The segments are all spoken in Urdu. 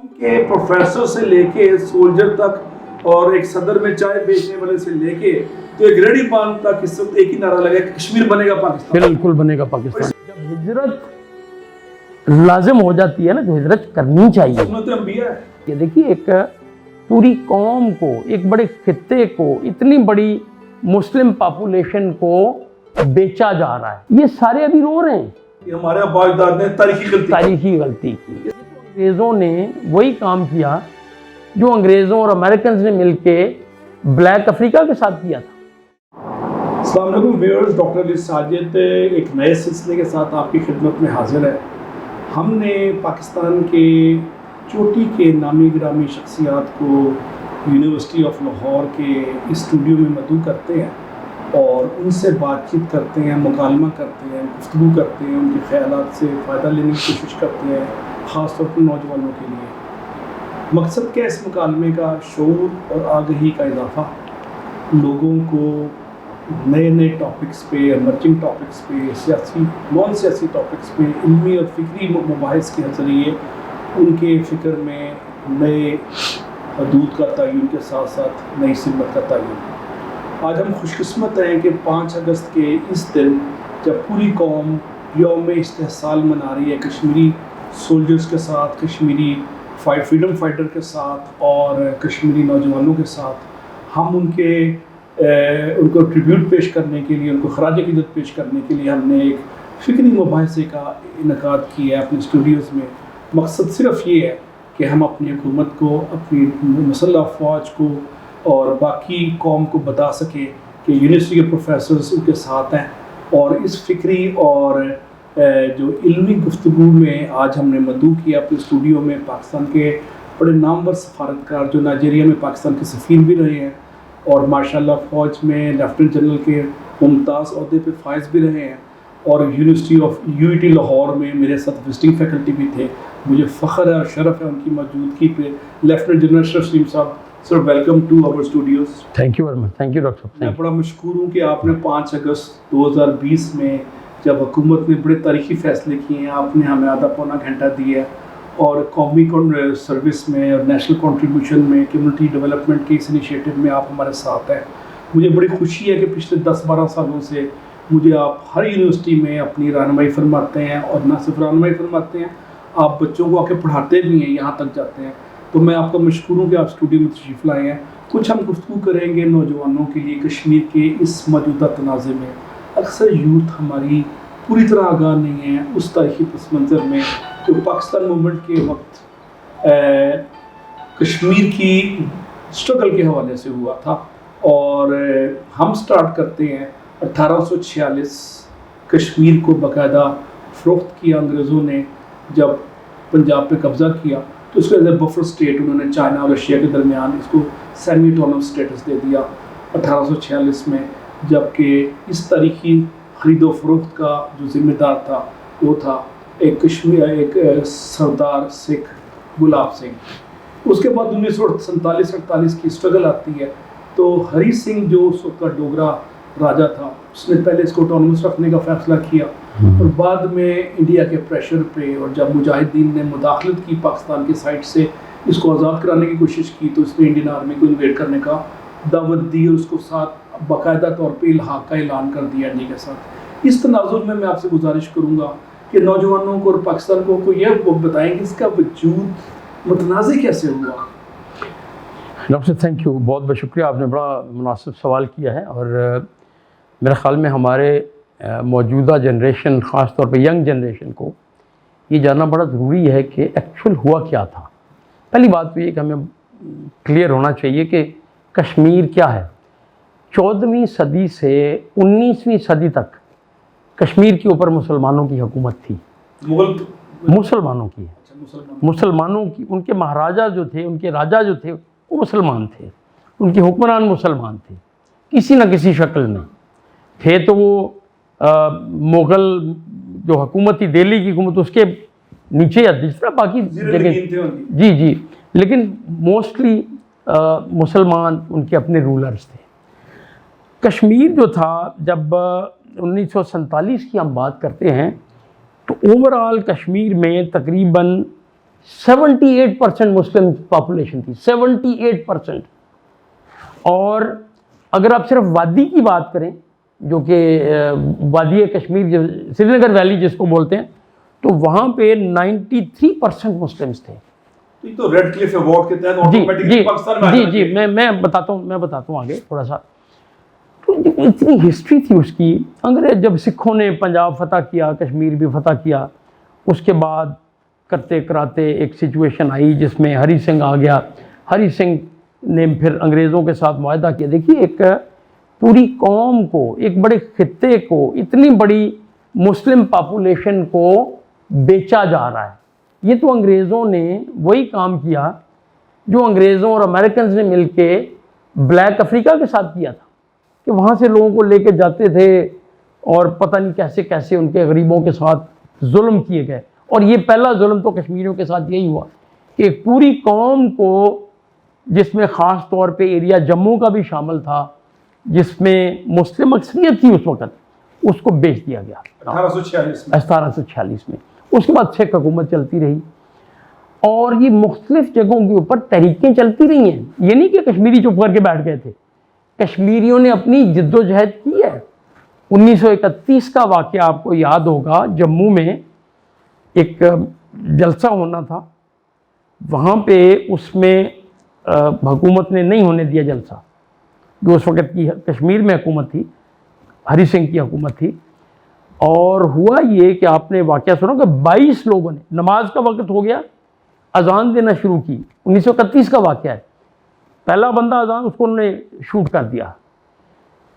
قوم کے پروفیسر سے لے کے سولجر تک اور ایک صدر میں چائے بیچنے والے سے لے کے تو ایک ریڈی پان تک اس وقت ایک ہی نعرہ لگا کہ کشمیر بنے گا پاکستان. بالکل بنے گا پاکستان. جب ہجرت لازم ہو جاتی ہے نا تو ہجرت کرنی چاہیے. سنت انبیاء ہے. یہ دیکھیے ایک پوری قوم کو، ایک بڑے خطے کو، اتنی بڑی مسلم پاپولیشن کو بیچا جا رہا ہے. یہ سارے ابھی رو رہے ہیں. یہ ہمارے ابا اجداد نے تاریخی غلطی کی. انگریزوں نے وہی کام کیا جو انگریزوں اور امریکنز نے مل کے بلیک افریقہ کے ساتھ کیا تھا. السلام علیکم ویورز، ڈاکٹر علی ساجد ایک نئے سلسلے کے ساتھ آپ کی خدمت میں حاضر ہے. ہم نے پاکستان کے چوٹی کے نامی گرامی شخصیات کو یونیورسٹی آف لاہور کے اسٹوڈیو میں مدعو کرتے ہیں اور ان سے بات چیت کرتے ہیں، مکالمہ کرتے ہیں، گفتگو کرتے ہیں، ان کے خیالات سے فائدہ لینے کی کوشش کرتے ہیں، خاص طور پر نوجوانوں کے لیے. مقصد کیا اس مکالمے کا؟ شعور اور آگہی کا اضافہ، لوگوں کو نئے نئے ٹاپکس پہ، ایمرجنگ ٹاپکس پہ، سیاسی نان سیاسی ٹاپکس پہ علمی اور فکری مباحث کے ذریعے ان کے فکر میں نئے حدود کا تعین کے ساتھ ساتھ نئی سمت کا تعین. آج ہم خوش قسمت ہیں کہ 5 اگست کے اس دن جب پوری قوم یوم استحصال منا رہی ہے کشمیری سولجرز کے ساتھ، کشمیری فریڈم فائٹر کے ساتھ اور کشمیری نوجوانوں کے ساتھ، ہم ان کو ٹریبیوٹ پیش کرنے کے لیے، ان کو خراج عقیدت پیش کرنے کے لیے ہم نے ایک فکری مباحثے کا انعقاد کیا ہے اپنے اسٹوڈیوز میں. مقصد صرف یہ ہے کہ ہم اپنی حکومت کو، اپنی مسلح افواج کو اور باقی قوم کو بتا سکیں کہ یونیورسٹی کے پروفیسرز ان کے ساتھ ہیں. اور اس فکری اور جو علمی گفتگو میں آج ہم نے مدعو کیا اپنے اسٹوڈیو میں پاکستان کے بڑے نامور سفارتکار جو نائجیریا میں پاکستان کے سفیر بھی رہے ہیں اور ماشاءاللہ فوج میں لیفٹیننٹ جنرل کے ممتاز عہدے پہ فائز بھی رہے ہیں اور یونیورسٹی آف UET لاہور میں میرے ساتھ وزٹنگ فیکلٹی بھی تھے. مجھے فخر ہے اور شرف ہے ان کی موجودگی پہ. لیفٹیننٹ جنرل اشرف سلیم صاحب، sir welcome to our studios. Thank you very much. Thank you doctor صاحب. میں بڑا مشکور ہوں کہ آپ نے 5 اگست 2020 میں جب حکومت نے بڑے تاریخی فیصلے کیے ہیں، آپ نے ہمیں آدھا پونا گھنٹہ دیا اور قومی سروس میں اور نیشنل کنٹریبیوشن میں، کمیونٹی ڈیولپمنٹ کے اس انیشیٹو میں آپ ہمارے ساتھ ہیں. مجھے بڑی خوشی ہے کہ پچھلے 10-12 سالوں سے مجھے آپ ہر یونیورسٹی میں اپنی رہنمائی فرماتے ہیں اور نہ صرف رہنمائی فرماتے ہیں، آپ بچوں کو آ کے پڑھاتے بھی ہیں، یہاں تک جاتے ہیں. تو میں آپ کا مشکور ہوں کہ آپ اسٹوڈیو میں تشریف لائے ہیں. کچھ ہم گفتگو کریں گے نوجوانوں کے لیے کشمیر کے اس موجودہ تناظر میں. اکثر یوتھ ہماری پوری طرح آگاہ نہیں ہے اس تاریخی پس منظر میں جو پاکستان موومنٹ کے وقت کشمیر کی اسٹرگل کے حوالے سے ہوا تھا. اور ہم سٹارٹ کرتے ہیں 1846. کشمیر کو باقاعدہ فروخت کیا انگریزوں نے جب پنجاب پہ قبضہ کیا، تو اس کو ایز اے بفر اسٹیٹ انہوں نے چائنا اور رشیا کے درمیان اس کو سیمی آٹونومس اسٹیٹس دے دیا 1846 میں. جبکہ اس تاریخی خرید و فروخت کا جو ذمہ دار تھا وہ تھا ایک سردار سکھ گلاب سنگھ. اس کے بعد 1947-48 کی اسٹرگل آتی ہے تو ہری سنگھ جو اس وقت کا ڈوگرا راجا تھا، اس نے پہلے اس کو آٹونومس رکھنے کا فیصلہ کیا اور بعد میں انڈیا کے پریشر پہ اور جب مجاہدین نے مداخلت کی پاکستان کی سائٹ سے اس کو آزاد کرانے کی کوشش کی تو اس نے انڈین آرمی کو انویٹ کرنے کا دعوت دی اور اس کو ساتھ باقاعدہ طور پہ الحاق کا اعلان کر دیا انڈیا کے ساتھ. اس تناظر میں آپ سے گزارش کروں گا کہ نوجوانوں کو اور پاکستان کو یہ بتائیں کہ اس کا وجود متنازع کیسے ہوا. ڈاکٹر صاحب تھینک یو، بہت بہت شکریہ. آپ نے بڑا مناسب سوال کیا ہے اور میرے خیال میں ہمارے موجودہ جنریشن، خاص طور پہ ینگ جنریشن کو یہ جاننا بڑا ضروری ہے کہ ایکچوئل ہوا کیا تھا. پہلی بات تو یہ کہ ہمیں کلیئر ہونا چاہیے کہ کشمیر کیا ہے. 14ویں صدی سے 19ویں صدی تک کشمیر کے اوپر مسلمانوں کی حکومت تھی. مسلمانوں کی ان کے مہاراجا جو تھے، ان کے راجا جو تھے وہ مسلمان تھے، ان کے حکمران مسلمان تھے کسی نہ کسی شکل میں تھے. تو وہ مغل جو حکومت تھی، دہلی کی حکومت، اس کے نیچے یا جس طرح باقی جگہ جی لیکن موسٹلی مسلمان ان کے اپنے رولرز تھے. کشمیر جو تھا جب 1947 کی ہم بات کرتے ہیں تو اوورآل کشمیر میں تقریباً 78% مسلم پاپولیشن تھی، 78%. اور اگر آپ صرف وادی کی بات کریں جو کہ وادی کشمیر، سری نگر ویلی جس کو بولتے ہیں، تو وہاں پہ 93% مسلمس تھے. تو ریڈ کلف ایوارڈ کے تحت جی آٹومیٹکلی پاکستان میں جی جی میں بتاتا ہوں آگے تھوڑا سا. تو اتنی ہسٹری تھی اس کی. انگریز جب سکھوں نے پنجاب فتح کیا، کشمیر بھی فتح کیا، اس کے بعد کرتے کراتے ایک سچویشن آئی جس میں ہری سنگھ آ گیا. ہری سنگھ نے پھر انگریزوں کے ساتھ معاہدہ کیا. دیکھیے ایک پوری قوم کو، ایک بڑے خطے کو، اتنی بڑی مسلم پاپولیشن کو بیچا جا رہا ہے. یہ تو انگریزوں نے وہی کام کیا جو انگریزوں اور امریکنز نے مل کے بلیک افریقہ کے ساتھ کیا تھا، کہ وہاں سے لوگوں کو لے کے جاتے تھے اور پتہ نہیں کیسے کیسے ان کے غریبوں کے ساتھ ظلم کیے گئے. اور یہ پہلا ظلم تو کشمیریوں کے ساتھ یہی ہوا کہ ایک پوری قوم کو، جس میں خاص طور پہ ایریا جموں کا بھی شامل تھا، جس میں مسلم اکثریت تھی اس وقت، اس کو بیچ دیا گیا 1846 میں. اس کے بعد سکھ حکومت چلتی رہی اور یہ مختلف جگہوں کے اوپر تحریکیں چلتی رہی ہیں. یہ نہیں کہ کشمیری چپ کر کے بیٹھ گئے تھے، کشمیریوں نے اپنی جد و جہد کی ہے. 1931 کا واقعہ آپ کو یاد ہوگا، جموں میں ایک جلسہ ہونا تھا، وہاں پہ اس میں حکومت نے نہیں ہونے دیا جلسہ، جو اس وقت کی کشمیر میں حکومت تھی، ہری سنگھ کی حکومت تھی. اور ہوا یہ کہ آپ نے واقعہ سنا کہ 22 لوگوں نے، نماز کا وقت ہو گیا، اذان دینا شروع کی. 1931 کا واقعہ ہے. پہلا بندہ اذان، اس کو انہوں نے شوٹ کر دیا.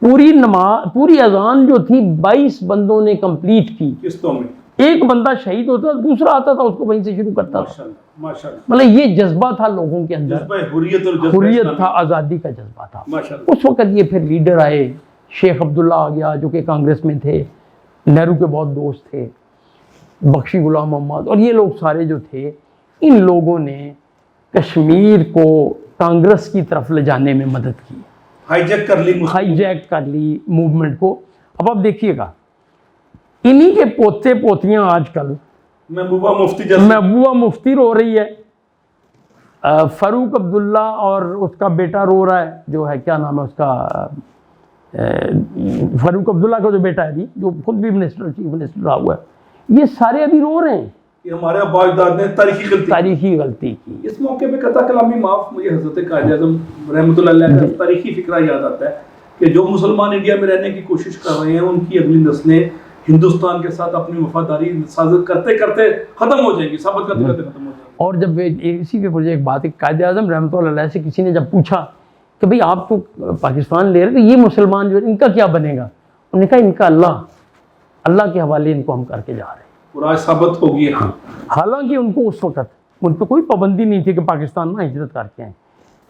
پوری اذان جو تھی 22 بندوں نے کمپلیٹ کی. قسطوں میں ایک بندہ شہید ہوتا تھا، دوسرا آتا تھا اس کو وہیں سے شروع کرتا تھا. ماشاءاللہ. مطلب یہ جذبہ تھا لوگوں کے اندر، حریت تھا، آزادی کا جذبہ تھا. اس وقت یہ پھر لیڈر آئے، شیخ عبداللہ آ گیا جو کہ کانگریس میں تھے، نہرو کے بہت دوست تھے، بخشی غلام محمد، اور یہ لوگ سارے جو تھے، ان لوگوں نے کشمیر کو کانگریس کی طرف لے جانے میں مدد کی، ہائی جیک کر لی موومنٹ کو. اب آپ دیکھیے گا انہی کے پوتے پوتیاں آج کل، محبوبہ مفتی رو رہی ہے، فاروق عبداللہ اور اس کا بیٹا رو رہا ہے، جو ہے کیا نام ہے اس کا، فاروق عبداللہ کا جو بیٹا ہے ابھی، جو خود بھی چیف منسٹر رہا ہوا ہے، یہ سارے ابھی رو رہے ہیں کہ ہمارے ابا اجداد نے تاریخی غلطی کی. اس موقع پہ قطع کلامی معاف، مجھے حضرت قائد اعظم رحمۃ اللہ علیہ کا تاریخی فکرہ یاد آتا ہے کہ جو مسلمان انڈیا میں رہنے کی کوشش کر رہے ہیں، ان کی اگلی نسلیں ہندوستان کے ساتھ اپنی وفاداری کرتے کرتے ختم ہو جائیں گی، ثابت کرتے کرتے ختم ہو جائیں گی. اور جب اسی پہ مجھے ایک بات ہے، قائد اعظم رحمۃ اللہ علیہ سے کسی نے جب پوچھا کہ بھئی آپ تو پاکستان لے رہے تو یہ مسلمان جو ان کا کیا بنے گا، انہوں نے کہا ان کا اللہ کے حوالے ان کو ہم کر کے جا رہے ہیں. اور آج ثابت ہو گئی. حالانکہ ان کو اس وقت ان پہ کوئی پابندی نہیں تھی کہ پاکستان میں ہجرت کر کے آئیں.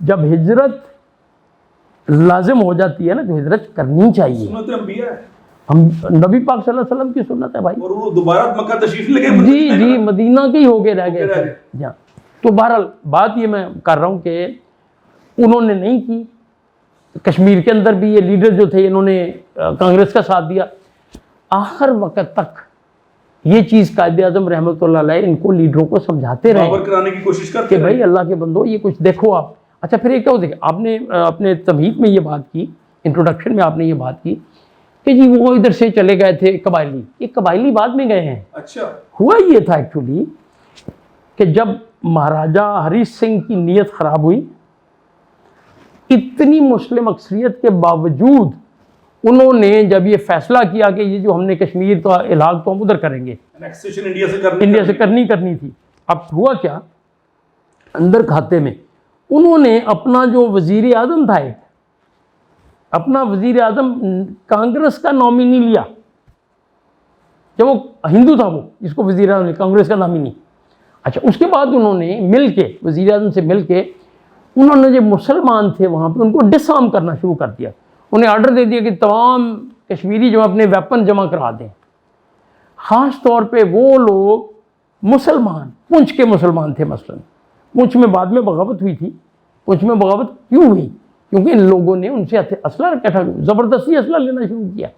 جب ہجرت لازم ہو جاتی ہے نا، تو ہجرت کرنی چاہیے. سنت انبیاء ہے، ہم نبی پاک صلی اللہ علیہ وسلم کی سنت ہے بھائی. اور وہ دوبارہ مکہ تشریف لے گئے. جی مدینہ کے ہی ہو کے رہ گئے تھے. تو بہرحال بات یہ میں کر رہا ہوں کہ انہوں نے نہیں کی. کشمیر کے اندر بھی یہ لیڈر جو تھے، انہوں نے کانگریس کا ساتھ دیا. آخر وقت تک یہ چیز قائد اعظم رحمۃ اللہ علیہ ان کو لیڈروں کو سمجھاتے رہے باور کرانے کی کوشش کرتے کہ بھائی اللہ کے بندو یہ کچھ دیکھو آپ. اچھا پھر ایک کیا دیکھیں، آپ نے اپنے تمہید میں یہ بات کی، انٹروڈکشن میں آپ نے یہ بات کی کہ جی وہ ادھر سے چلے گئے تھے قبائلی. یہ قبائلی بعد میں گئے ہیں. اچھا ہوا یہ تھا ایکچولی کہ جب مہاراجہ ہری سنگھ کی نیت خراب ہوئی، اتنی مسلم اکثریت کے باوجود انہوں نے جب یہ فیصلہ کیا کہ یہ جو ہم نے کشمیر کا الحاق تو ہم ادھر کریں گے، انڈیا سے کرنی تھی. اب ہوا کیا، اندر کھاتے میں انہوں نے اپنا جو وزیر اعظم تھا، اپنا وزیر اعظم کانگریس کا نامینی لیا. جب وہ ہندو تھا، وہ جس کو وزیر اعظم کانگریس کا نامینی. اچھا اس کے بعد انہوں نے مل کے وزیر اعظم سے مل کے انہوں نے جو مسلمان تھے وہاں پہ ان کو ڈس آرم کرنا شروع کر دیا. انہیں آرڈر دے دیا کہ تمام کشمیری جو اپنے ویپن جمع کرا دیں. خاص طور پہ وہ لوگ مسلمان، پونچھ کے مسلمان تھے مثلاً. پونچھ میں بعد میں بغاوت ہوئی تھی. پونچھ میں بغاوت کیوں ہوئی؟ کیونکہ ان لوگوں نے ان سے اسلحہ اکٹھا، زبردستی اسلحہ لینا شروع کیا.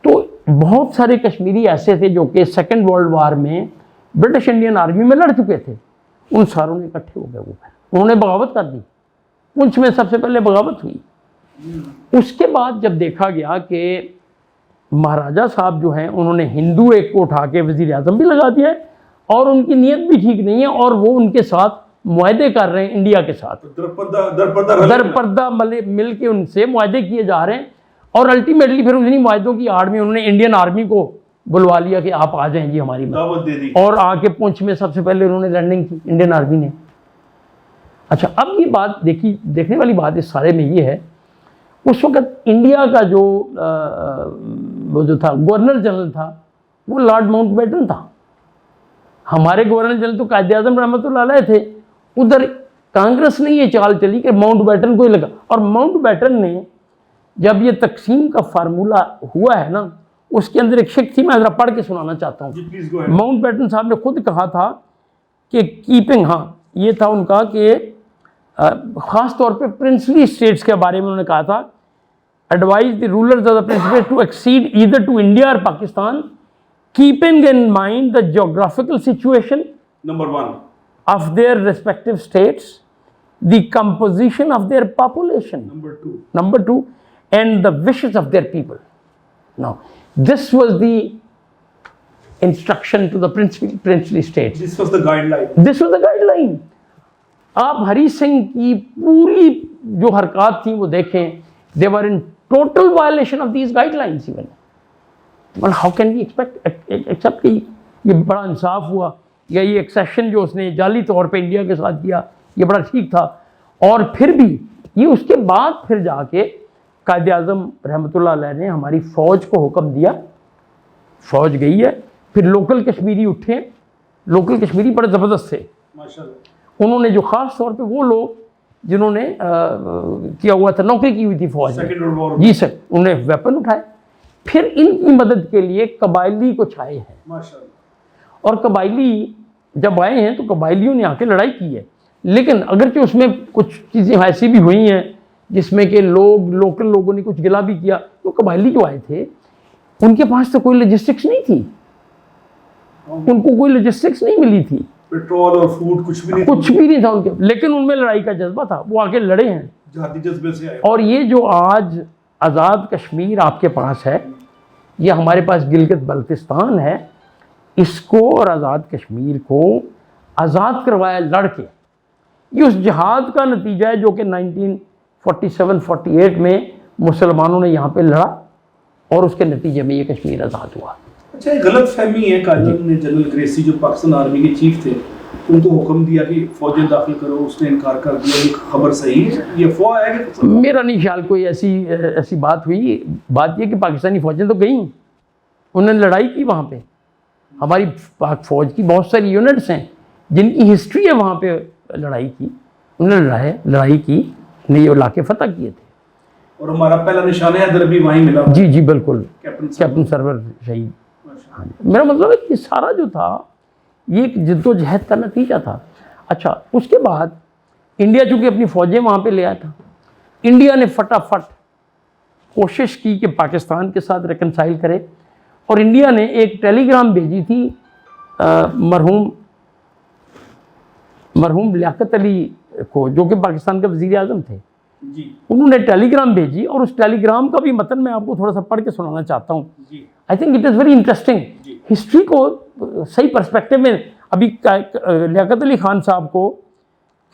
تو بہت سارے کشمیری ایسے تھے جو کہ سیکنڈ ورلڈ وار میں برٹش انڈین آرمی میں لڑ چکے تھے. ان ساروں نے اکٹھے ہو گئے وہ انہوں نے بغاوت کر دی. پونچھ میں سب سے پہلے بغاوت ہوئی. اس کے بعد جب دیکھا گیا کہ مہاراجہ صاحب جو ہیں انہوں نے ہندو ایک کو اٹھا کے وزیر اعظم بھی لگا دیا ہے اور ان کی نیت بھی ٹھیک نہیں ہے اور وہ ان کے ساتھ معاہدے کر رہے ہیں انڈیا کے ساتھ, در پردہ مل کے ان سے معاہدے کیے جا رہے ہیں. اور الٹیمیٹلی پھر انہیں معاہدوں کی آڑ میں انہوں نے انڈین آرمی کو بلوا لیا کہ آپ آ جائیں جی ہماری دعوت دے دی, اور آ کے پونچھ میں سب سے پہلے انہوں نے لینڈنگ کی انڈین آرمی نے. اچھا اب یہ بات دیکھنے والی بات اس سارے میں یہ ہے, اس وقت انڈیا کا جو تھا گورنر جنرل تھا وہ لارڈ ماؤنٹ بیٹن تھا. ہمارے گورنر جنرل تو قائد اعظم رحمۃ اللہ علیہ تھے. ادھر کانگریس نے یہ چال چلی کہ ماؤنٹ بیٹن کو ہی لگا, اور ماؤنٹ بیٹن نے جب یہ تقسیم کا فارمولہ ہوا ہے نا اس کے اندر ایک شک تھی, میں ذرا پڑھ کے سنانا چاہتا ہوں. ماؤنٹ بیٹن صاحب نے خود کہا تھا کہ کیپنگ, ہاں یہ تھا ان کا کہ خاص طور پہ پرنسلی اسٹیٹس کے بارے میں انہوں نے کہا تھا, advise the rulers of the principal to accede either to India اور Pakistan, keeping in mind the geographical situation number 1 of their respective states, the composition of their population number 2 and the wishes of their people. Now this was the instruction to the princely states. This was the guideline. آپ ہری سنگھ کی پوری جو حرکات تھیں وہ دیکھیں, they were in total violation of these guidelines even. Well, how can we accept کہ یہ بڑا انصاف ہوا, یا یہ ایکسیشن جو اس نے جعلی طور پہ انڈیا کے ساتھ کیا یہ بڑا ٹھیک تھا. اور پھر بھی یہ اس کے بعد پھر جا کے قائد اعظم رحمۃ اللہ علیہ نے ہماری فوج کو حکم دیا, فوج گئی ہے, پھر لوکل کشمیری اٹھے, لوکل کشمیری بڑے زبردست تھے ماشاءاللہ. انہوں نے جو خاص طور پہ وہ لوگ جنہوں نے کیا ہوا تھا, نوکری کی ہوئی تھی فوج میں, جی سر, انہوں نے ویپن اٹھائے. پھر ان کی مدد کے لیے قبائلی کو چھائے ہیں ماشاءاللہ. اور قبائلی جب آئے ہیں تو قبائلیوں نے آ کے لڑائی کی ہے, لیکن اگرچہ اس میں کچھ چیزیں ایسی بھی ہوئی ہیں جس میں کہ لوکل لوگوں نے کچھ گلا بھی کیا. تو قبائلی جو آئے تھے ان کے پاس تو کوئی لاجسٹکس نہیں تھی, ان کو کوئی لاجسٹکس نہیں ملی تھی, پیٹرول اور فوڈ کچھ بھی نہیں تھا ان کے, لیکن ان میں لڑائی کا جذبہ تھا, وہ آگے لڑے ہیں جہادی جذبے سے آئے. اور یہ جو آج آزاد کشمیر آپ کے پاس ہے, یہ ہمارے پاس گلگت بلتستان ہے, اس کو اور آزاد کشمیر کو آزاد کروایا لڑ کے. یہ اس جہاد کا نتیجہ ہے جو کہ 1947-48 میں مسلمانوں نے یہاں پہ لڑا اور اس کے نتیجے میں یہ کشمیر آزاد ہوا. اچھا, ایک غلط فہمی ہے, کاجل نے جنرل گریسی جو پاکستان آرمی کے چیف تھے ان کو حکم دیا کہ فوجیں داخل کرو, اس نے انکار کر دیا. یہ خبر صحیح ہے, یہ افواہ ہے کہ میرا نہیں خیال کوئی ایسی بات ہوئی. بات یہ کہ پاکستانی فوجیں تو گئیں, انہوں نے لڑائی کی وہاں پہ. ہماری پاک فوج کی بہت ساری یونٹس ہیں جن کی ہسٹری ہے وہاں پہ لڑائی کی, انہوں نے لڑائی کی, یہ علاقے فتح کیے تھے. اور ہمارا پہلا نشان حیدر بھی وہیں ملا. جی بالکل, کیپٹن سرور شہید. ہاں جی, میرا مطلب ہے کہ سارا جو تھا یہ ایک جد و جہد کا نتیجہ تھا. اچھا, اس کے بعد انڈیا چونکہ اپنی فوجیں وہاں پہ لے آیا تھا, انڈیا نے فٹافٹ کوشش کی کہ پاکستان کے ساتھ ریکنسائل کرے, اور انڈیا نے ایک ٹیلی گرام بھیجی تھی مرحوم لیاقت علی کو, جو کہ پاکستان کے وزیر اعظم تھے. جی, انہوں نے ٹیلی گرام بھیجی, اور اس ٹیلی گرام کا بھی متن میں آپ کو تھوڑا سا پڑھ کے سنانا چاہتا ہوں. جی, I think it is very interesting. History کو صحیح پرسپیکٹو میں, ابھی لیاقت علی خان صاحب کو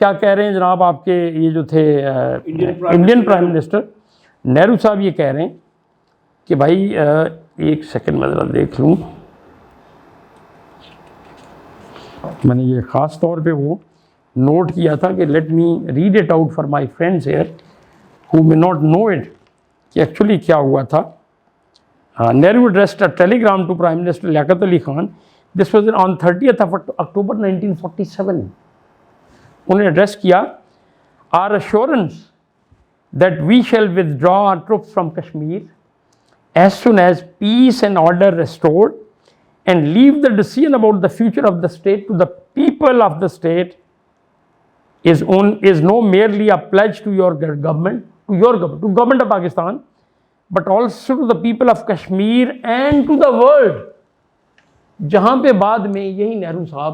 کیا کہہ رہے ہیں جناب, آپ کے یہ جو تھے انڈین پرائم منسٹر نہرو صاحب, یہ کہہ رہے ہیں کہ بھائی ایک سیکنڈ میں ذرا دیکھ لوں, میں نے یہ خاص طور پہ وہ نوٹ کیا تھا کہ let me read it out for my friends here who may not know it کہ ایکچولی کیا ہوا تھا. Nehru addressed a telegram to prime minister Liaquat Ali Khan. This was on 30th of October 1947. انہوں نے ایڈریس کیا, our assurance that we shall withdraw our troops from Kashmir as soon as peace and order restored, and leave the decision about the future of the state to the people of the state, is no merely a pledge to your government, to government of Pakistan, but also to the people of Kashmir and to the world. جہاں پہ بعد میں یہی نہرو صاحب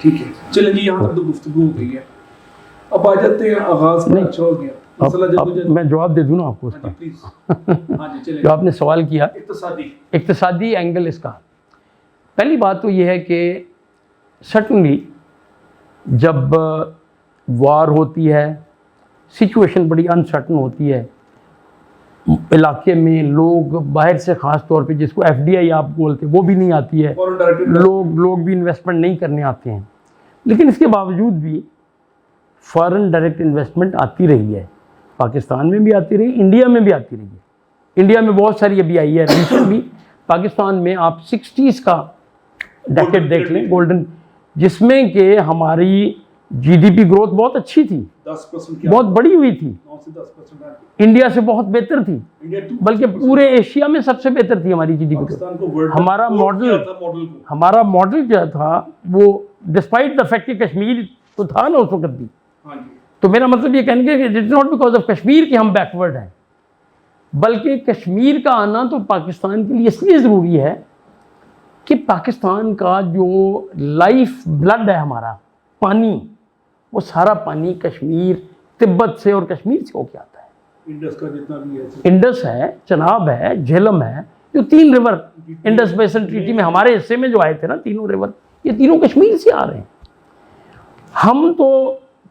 ٹھیک ہے چلیں جی یہاں تک تو گفتگو ہو گئی ہے. اب آ جاتے ہیں آغاز پر. اچھا ہو گیا اب میں جواب دے دوں نا آپ کو اس کا. پلیز. ہاں جی چلیں. جو آپ نے سوال کیا اقتصادی اینگل اس کا، پہلی بات تو یہ ہے کہ سٹنلی جب وار ہوتی ہے، سچویشن بڑی انسرٹن ہوتی ہے علاقے میں، لوگ باہر سے خاص طور پہ جس کو ایف ڈی آئی آپ بولتے ہیں وہ بھی نہیں آتی ہے، لوگ بھی انویسٹمنٹ نہیں کرنے آتے ہیں، لیکن اس کے باوجود بھی فارن ڈائریکٹ انویسٹمنٹ آتی رہی ہے، پاکستان میں بھی آتی رہی، انڈیا میں بھی آتی رہی ہے. انڈیا میں بہت ساری ابھی آئی ہے ریسنٹلی. پاکستان میں آپ 60s کا ڈیکیڈ دیکھ لیں گولڈن، جس میں کہ ہماری جی ڈی پی گروتھ بہت اچھی تھی، 10% بہت بڑی ہوئی تھی، 9 سے 10% انڈیا سے بہت بہتر تھی، بلکہ پورے ایشیا میں سب سے بہتر تھی ہماری جی ڈی پی. ہمارا ماڈل کیا تھا وہ، ڈسپائٹ دا فیکٹ کہ کشمیر تو تھا نا اس وقت بھی. تو میرا مطلب یہ کہنے کہ it's not because of Kashmir کہ ہم بیکورڈ ہیں، بلکہ کشمیر کا آنا تو پاکستان کے لیے اس لیے ضروری ہے کہ پاکستان کا جو لائف بلڈ ہے ہمارا پانی، وہ سارا پانی کشمیر، تبت سے اور کشمیر سے ہو کے آتا ہے. انڈس کا جتنا بھی ہے، انڈس ہے، چناب ہے، جہلم ہے، جو 3 ریور انڈس بیسن ٹریٹی میں ہمارے حصے میں جو آئے تھے نا، تینوں ریور، یہ تینوں کشمیر سے آ رہے ہیں. ہم تو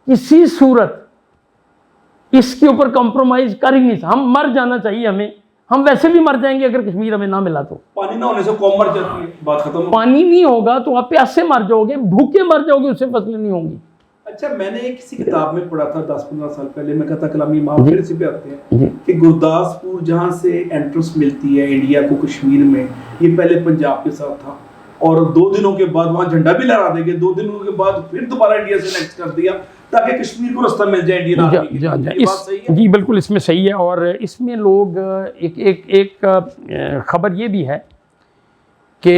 کسی صورت اس کے اوپر کمپرومائز کر ہی نہیں سکتے. ہم مر جانا چاہیے ہمیں، ہم ویسے بھی مر جائیں گے اگر کشمیر ہمیں نہ ملا تو. پانی نہ ہونے سے قوم مر جاتی ہے، بات ختم. پانی نہیں ہوگا تو آپ پیاسے مر جاؤ گے، بھوکے مر جاؤ گے، اس سے فصلیں نہیں ہوں گی. اچھا میں نے کسی کتاب میں پڑھا تھا 10-15 سال پہلے، میں کہتا کلامی امام پھر سے پہ آتے ہیں کہ گرداسپور جہاں سے انٹرنس ملتی ہے انڈیا کو کشمیر میں، یہ پہلے پنجاب کے ساتھ تھا، اور 2 دنوں کے بعد وہاں جھنڈا بھی لہرا دیں گے، 2 دنوں کے بعد پھر دوبارہ انڈیا سے نیکسٹ کر دیا تاکہ کشمیر کو رستہ مل جائے انڈین آرمی کے لیے. یہ بات صحیح ہے؟ جی بالکل اس میں صحیح ہے. اور اس میں لوگ ایک خبر یہ بھی ہے کہ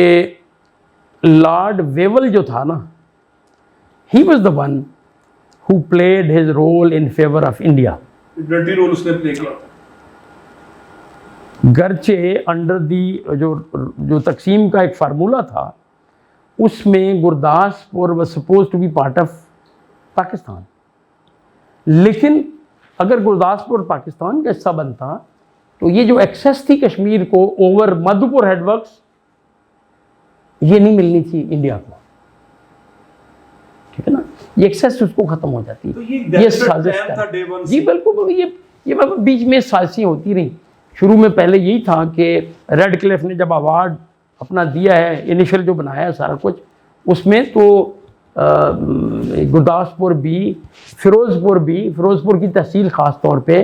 لارڈ ویول جو تھا نا، he was the one who played his role in favor of India. Dirty role اس نے پلے کیا. گرچہ انڈر دی جو تقسیم کا ایک فارمولہ تھا، اس میں Gurdaspur was supposed to be part of Pakistan, لیکن اگر گرداسپور پاکستان کا حصہ بنتا تو یہ جو ایکسیس تھی کشمیر کو اوور مادھوپور ہیڈ ورکس، یہ نہیں ملنی تھی انڈیا کو، ٹھیک ہے نا، یہ ایکسیس اس کو ختم ہو جاتی. یہ سازش تھا. جی بالکل، یہ بیچ میں سازشیں ہوتی رہیں. شروع میں پہلے یہی تھا کہ ریڈ کلف نے جب ایوارڈ اپنا دیا ہے، انیشل جو بنایا ہے سارا کچھ، اس میں تو گرداسپور بھی، فیروزپور کی تحصیل خاص طور پہ،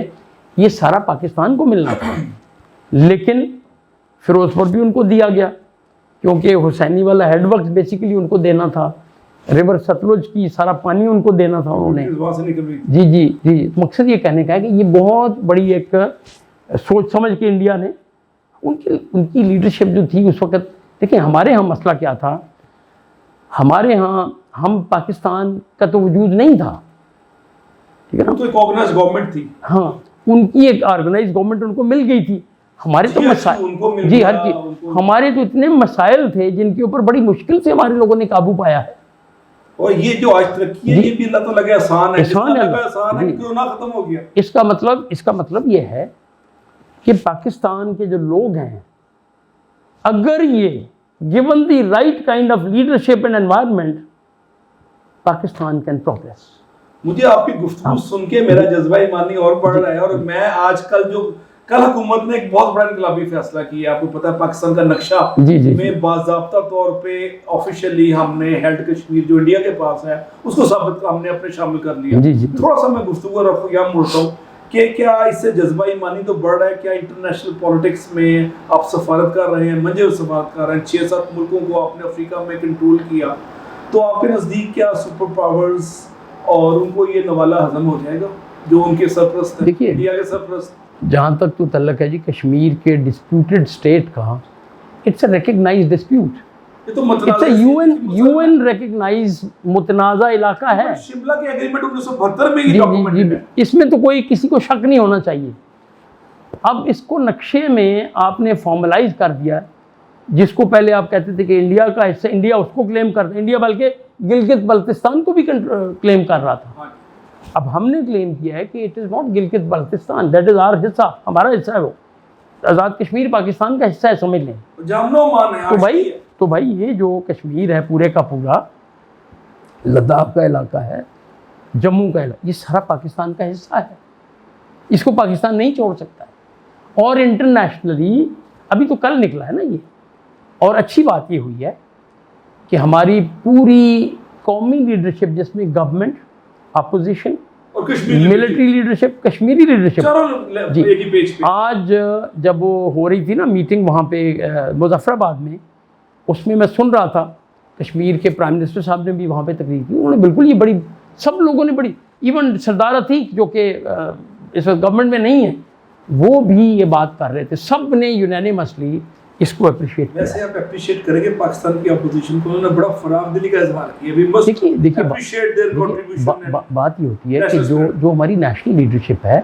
یہ سارا پاکستان کو ملنا تھا، لیکن فیروزپور بھی ان کو دیا گیا کیونکہ حسینی والا ہیڈ ورکس بیسیکلی ان کو دینا تھا، ریور ستلج کی سارا پانی ان کو دینا تھا انہوں نے. جی مقصد یہ کہنے کا ہے کہ یہ بہت بڑی ایک سوچ سمجھ کے انڈیا نے، ان کی لیڈرشپ جو تھی اس وقت. دیکھیں ہمارے ہاں مسئلہ کیا تھا، ہمارے ہاں ہم پاکستان کا تو وجود نہیں تھا، ٹھیک ہے نا، تو ایک آرگنائز گورنمنٹ تھی. ہاں ان کی ایک آرگنائز گورنمنٹ ان کو مل گئی تھی. ہمارے تو مسائل، جی ہر چیز، ہمارے تو اتنے مسائل تھے جن کے اوپر بڑی مشکل سے ہمارے لوگوں نے قابو پایا ہے. اور یہ جو آج ترقی ہے یہ بھی اللہ تعالیٰ کے احسان ہے، احسان ہے کہ کورونا ختم ہو گیا. اس کا مطلب یہ ہے کہ پاکستان کے جو لوگ ہیں، اگر یہ given the right kind of leadership and environment، Pakistan can progress. مجھے آپ کی گفتگو سن کے میرا جذبہ ایمانی اور بڑھ رہا ہے، اور میں آج کل حکومت نے ایک بہت بڑا انقلابی فیصلہ کیا. آپ کو پتا ہے پاکستان کا نقشہ میں باضابطہ طور پہ آفیشلی ہم نے ہیلڈ کشمیر جو انڈیا کے پاس ہے اس کو ثابت ہم نے اپنے شامل کر لیا. تھوڑا سا میں گفتگو رکھوں یہاں مڑتا ہوں کہ کیا اس سے جذبہ ایمانی تو بڑھ رہا ہے، کیا انٹرنیشنل پولیٹکس میں آپ سفارت کر رہے ہیں، منجر سفارت کر رہے ہیں، 6-7 ملکوں کو آپ نے افریقہ میں کنٹرول کیا، تو آپ کے نزدیک کیا سپر پاورز اور ان کو یہ نوالا ہضم ہو جائے گا جو ان کے سرپرست ہیں، انڈیا کے سرپرست؟ جہاں تک تو تعلق ہے جی کشمیر کے ڈسپیوٹڈ اسٹیٹ کا، it's a recognized dispute, it's a U N recognize متنازع علاقہ ہے. شملہ کے ایگریمنٹ 1972 میں یہ ڈاکومنٹ ہے، اس میں تو کوئی کسی کو شک نہیں ہونا چاہیے. اب اس کو نقشے میں آپ نے فارملائز کر دیا، جس کو پہلے آپ کہتے تھے کہ انڈیا کا حصہ، انڈیا اس کو کلیم کرتا ہے، انڈیا بلکہ گلگت بلتستان کو بھی کلیم کر رہا تھا. اب ہم نے کلیم کیا ہے کہ it is not Gilgit Baltistan, that is our حصہ, ہمارا حصہ ہے وہ. آزاد کشمیر پاکستان کا حصہ ہے, سمجھ لیں. تو بھائی یہ جو کشمیر ہے پورے کا پورا, لداخ کا علاقہ ہے, جموں کا علاقہ, یہ سارا پاکستان کا حصہ ہے. اس کو پاکستان نہیں چھوڑ سکتا ہے. اور انٹرنیشنلی ابھی تو کل نکلا ہے نا یہ. اور اچھی بات یہ ہوئی ہے کہ ہماری پوری قومی لیڈرشپ, جس میں government, opposition, military leadership, Kashmiri leadership, جی, آج جب وہ ہو رہی تھی نا میٹنگ وہاں پہ مظفر آباد میں, اس میں سن رہا تھا کشمیر کے پرائم منسٹر صاحب نے بھی وہاں پہ تقریر کی. انہوں نے بالکل یہ بڑی, سب لوگوں نے بڑی, ایون سردار عتیق جو کہ اس وقت گورنمنٹ میں نہیں ہے, وہ بھی یہ بات کر رہے تھے. سب نے یونینیمسلی اس کو اپریشیٹ کیا. ویسے آپ اپریشیٹ کریں گے پاکستان کی اپوزیشن کو, انہوں نے بڑا فراغ دلی کا اظہار کیا. دیکھیے بات یہ ہوتی ہے کہ جو ہماری نیشنل لیڈرشپ ہے,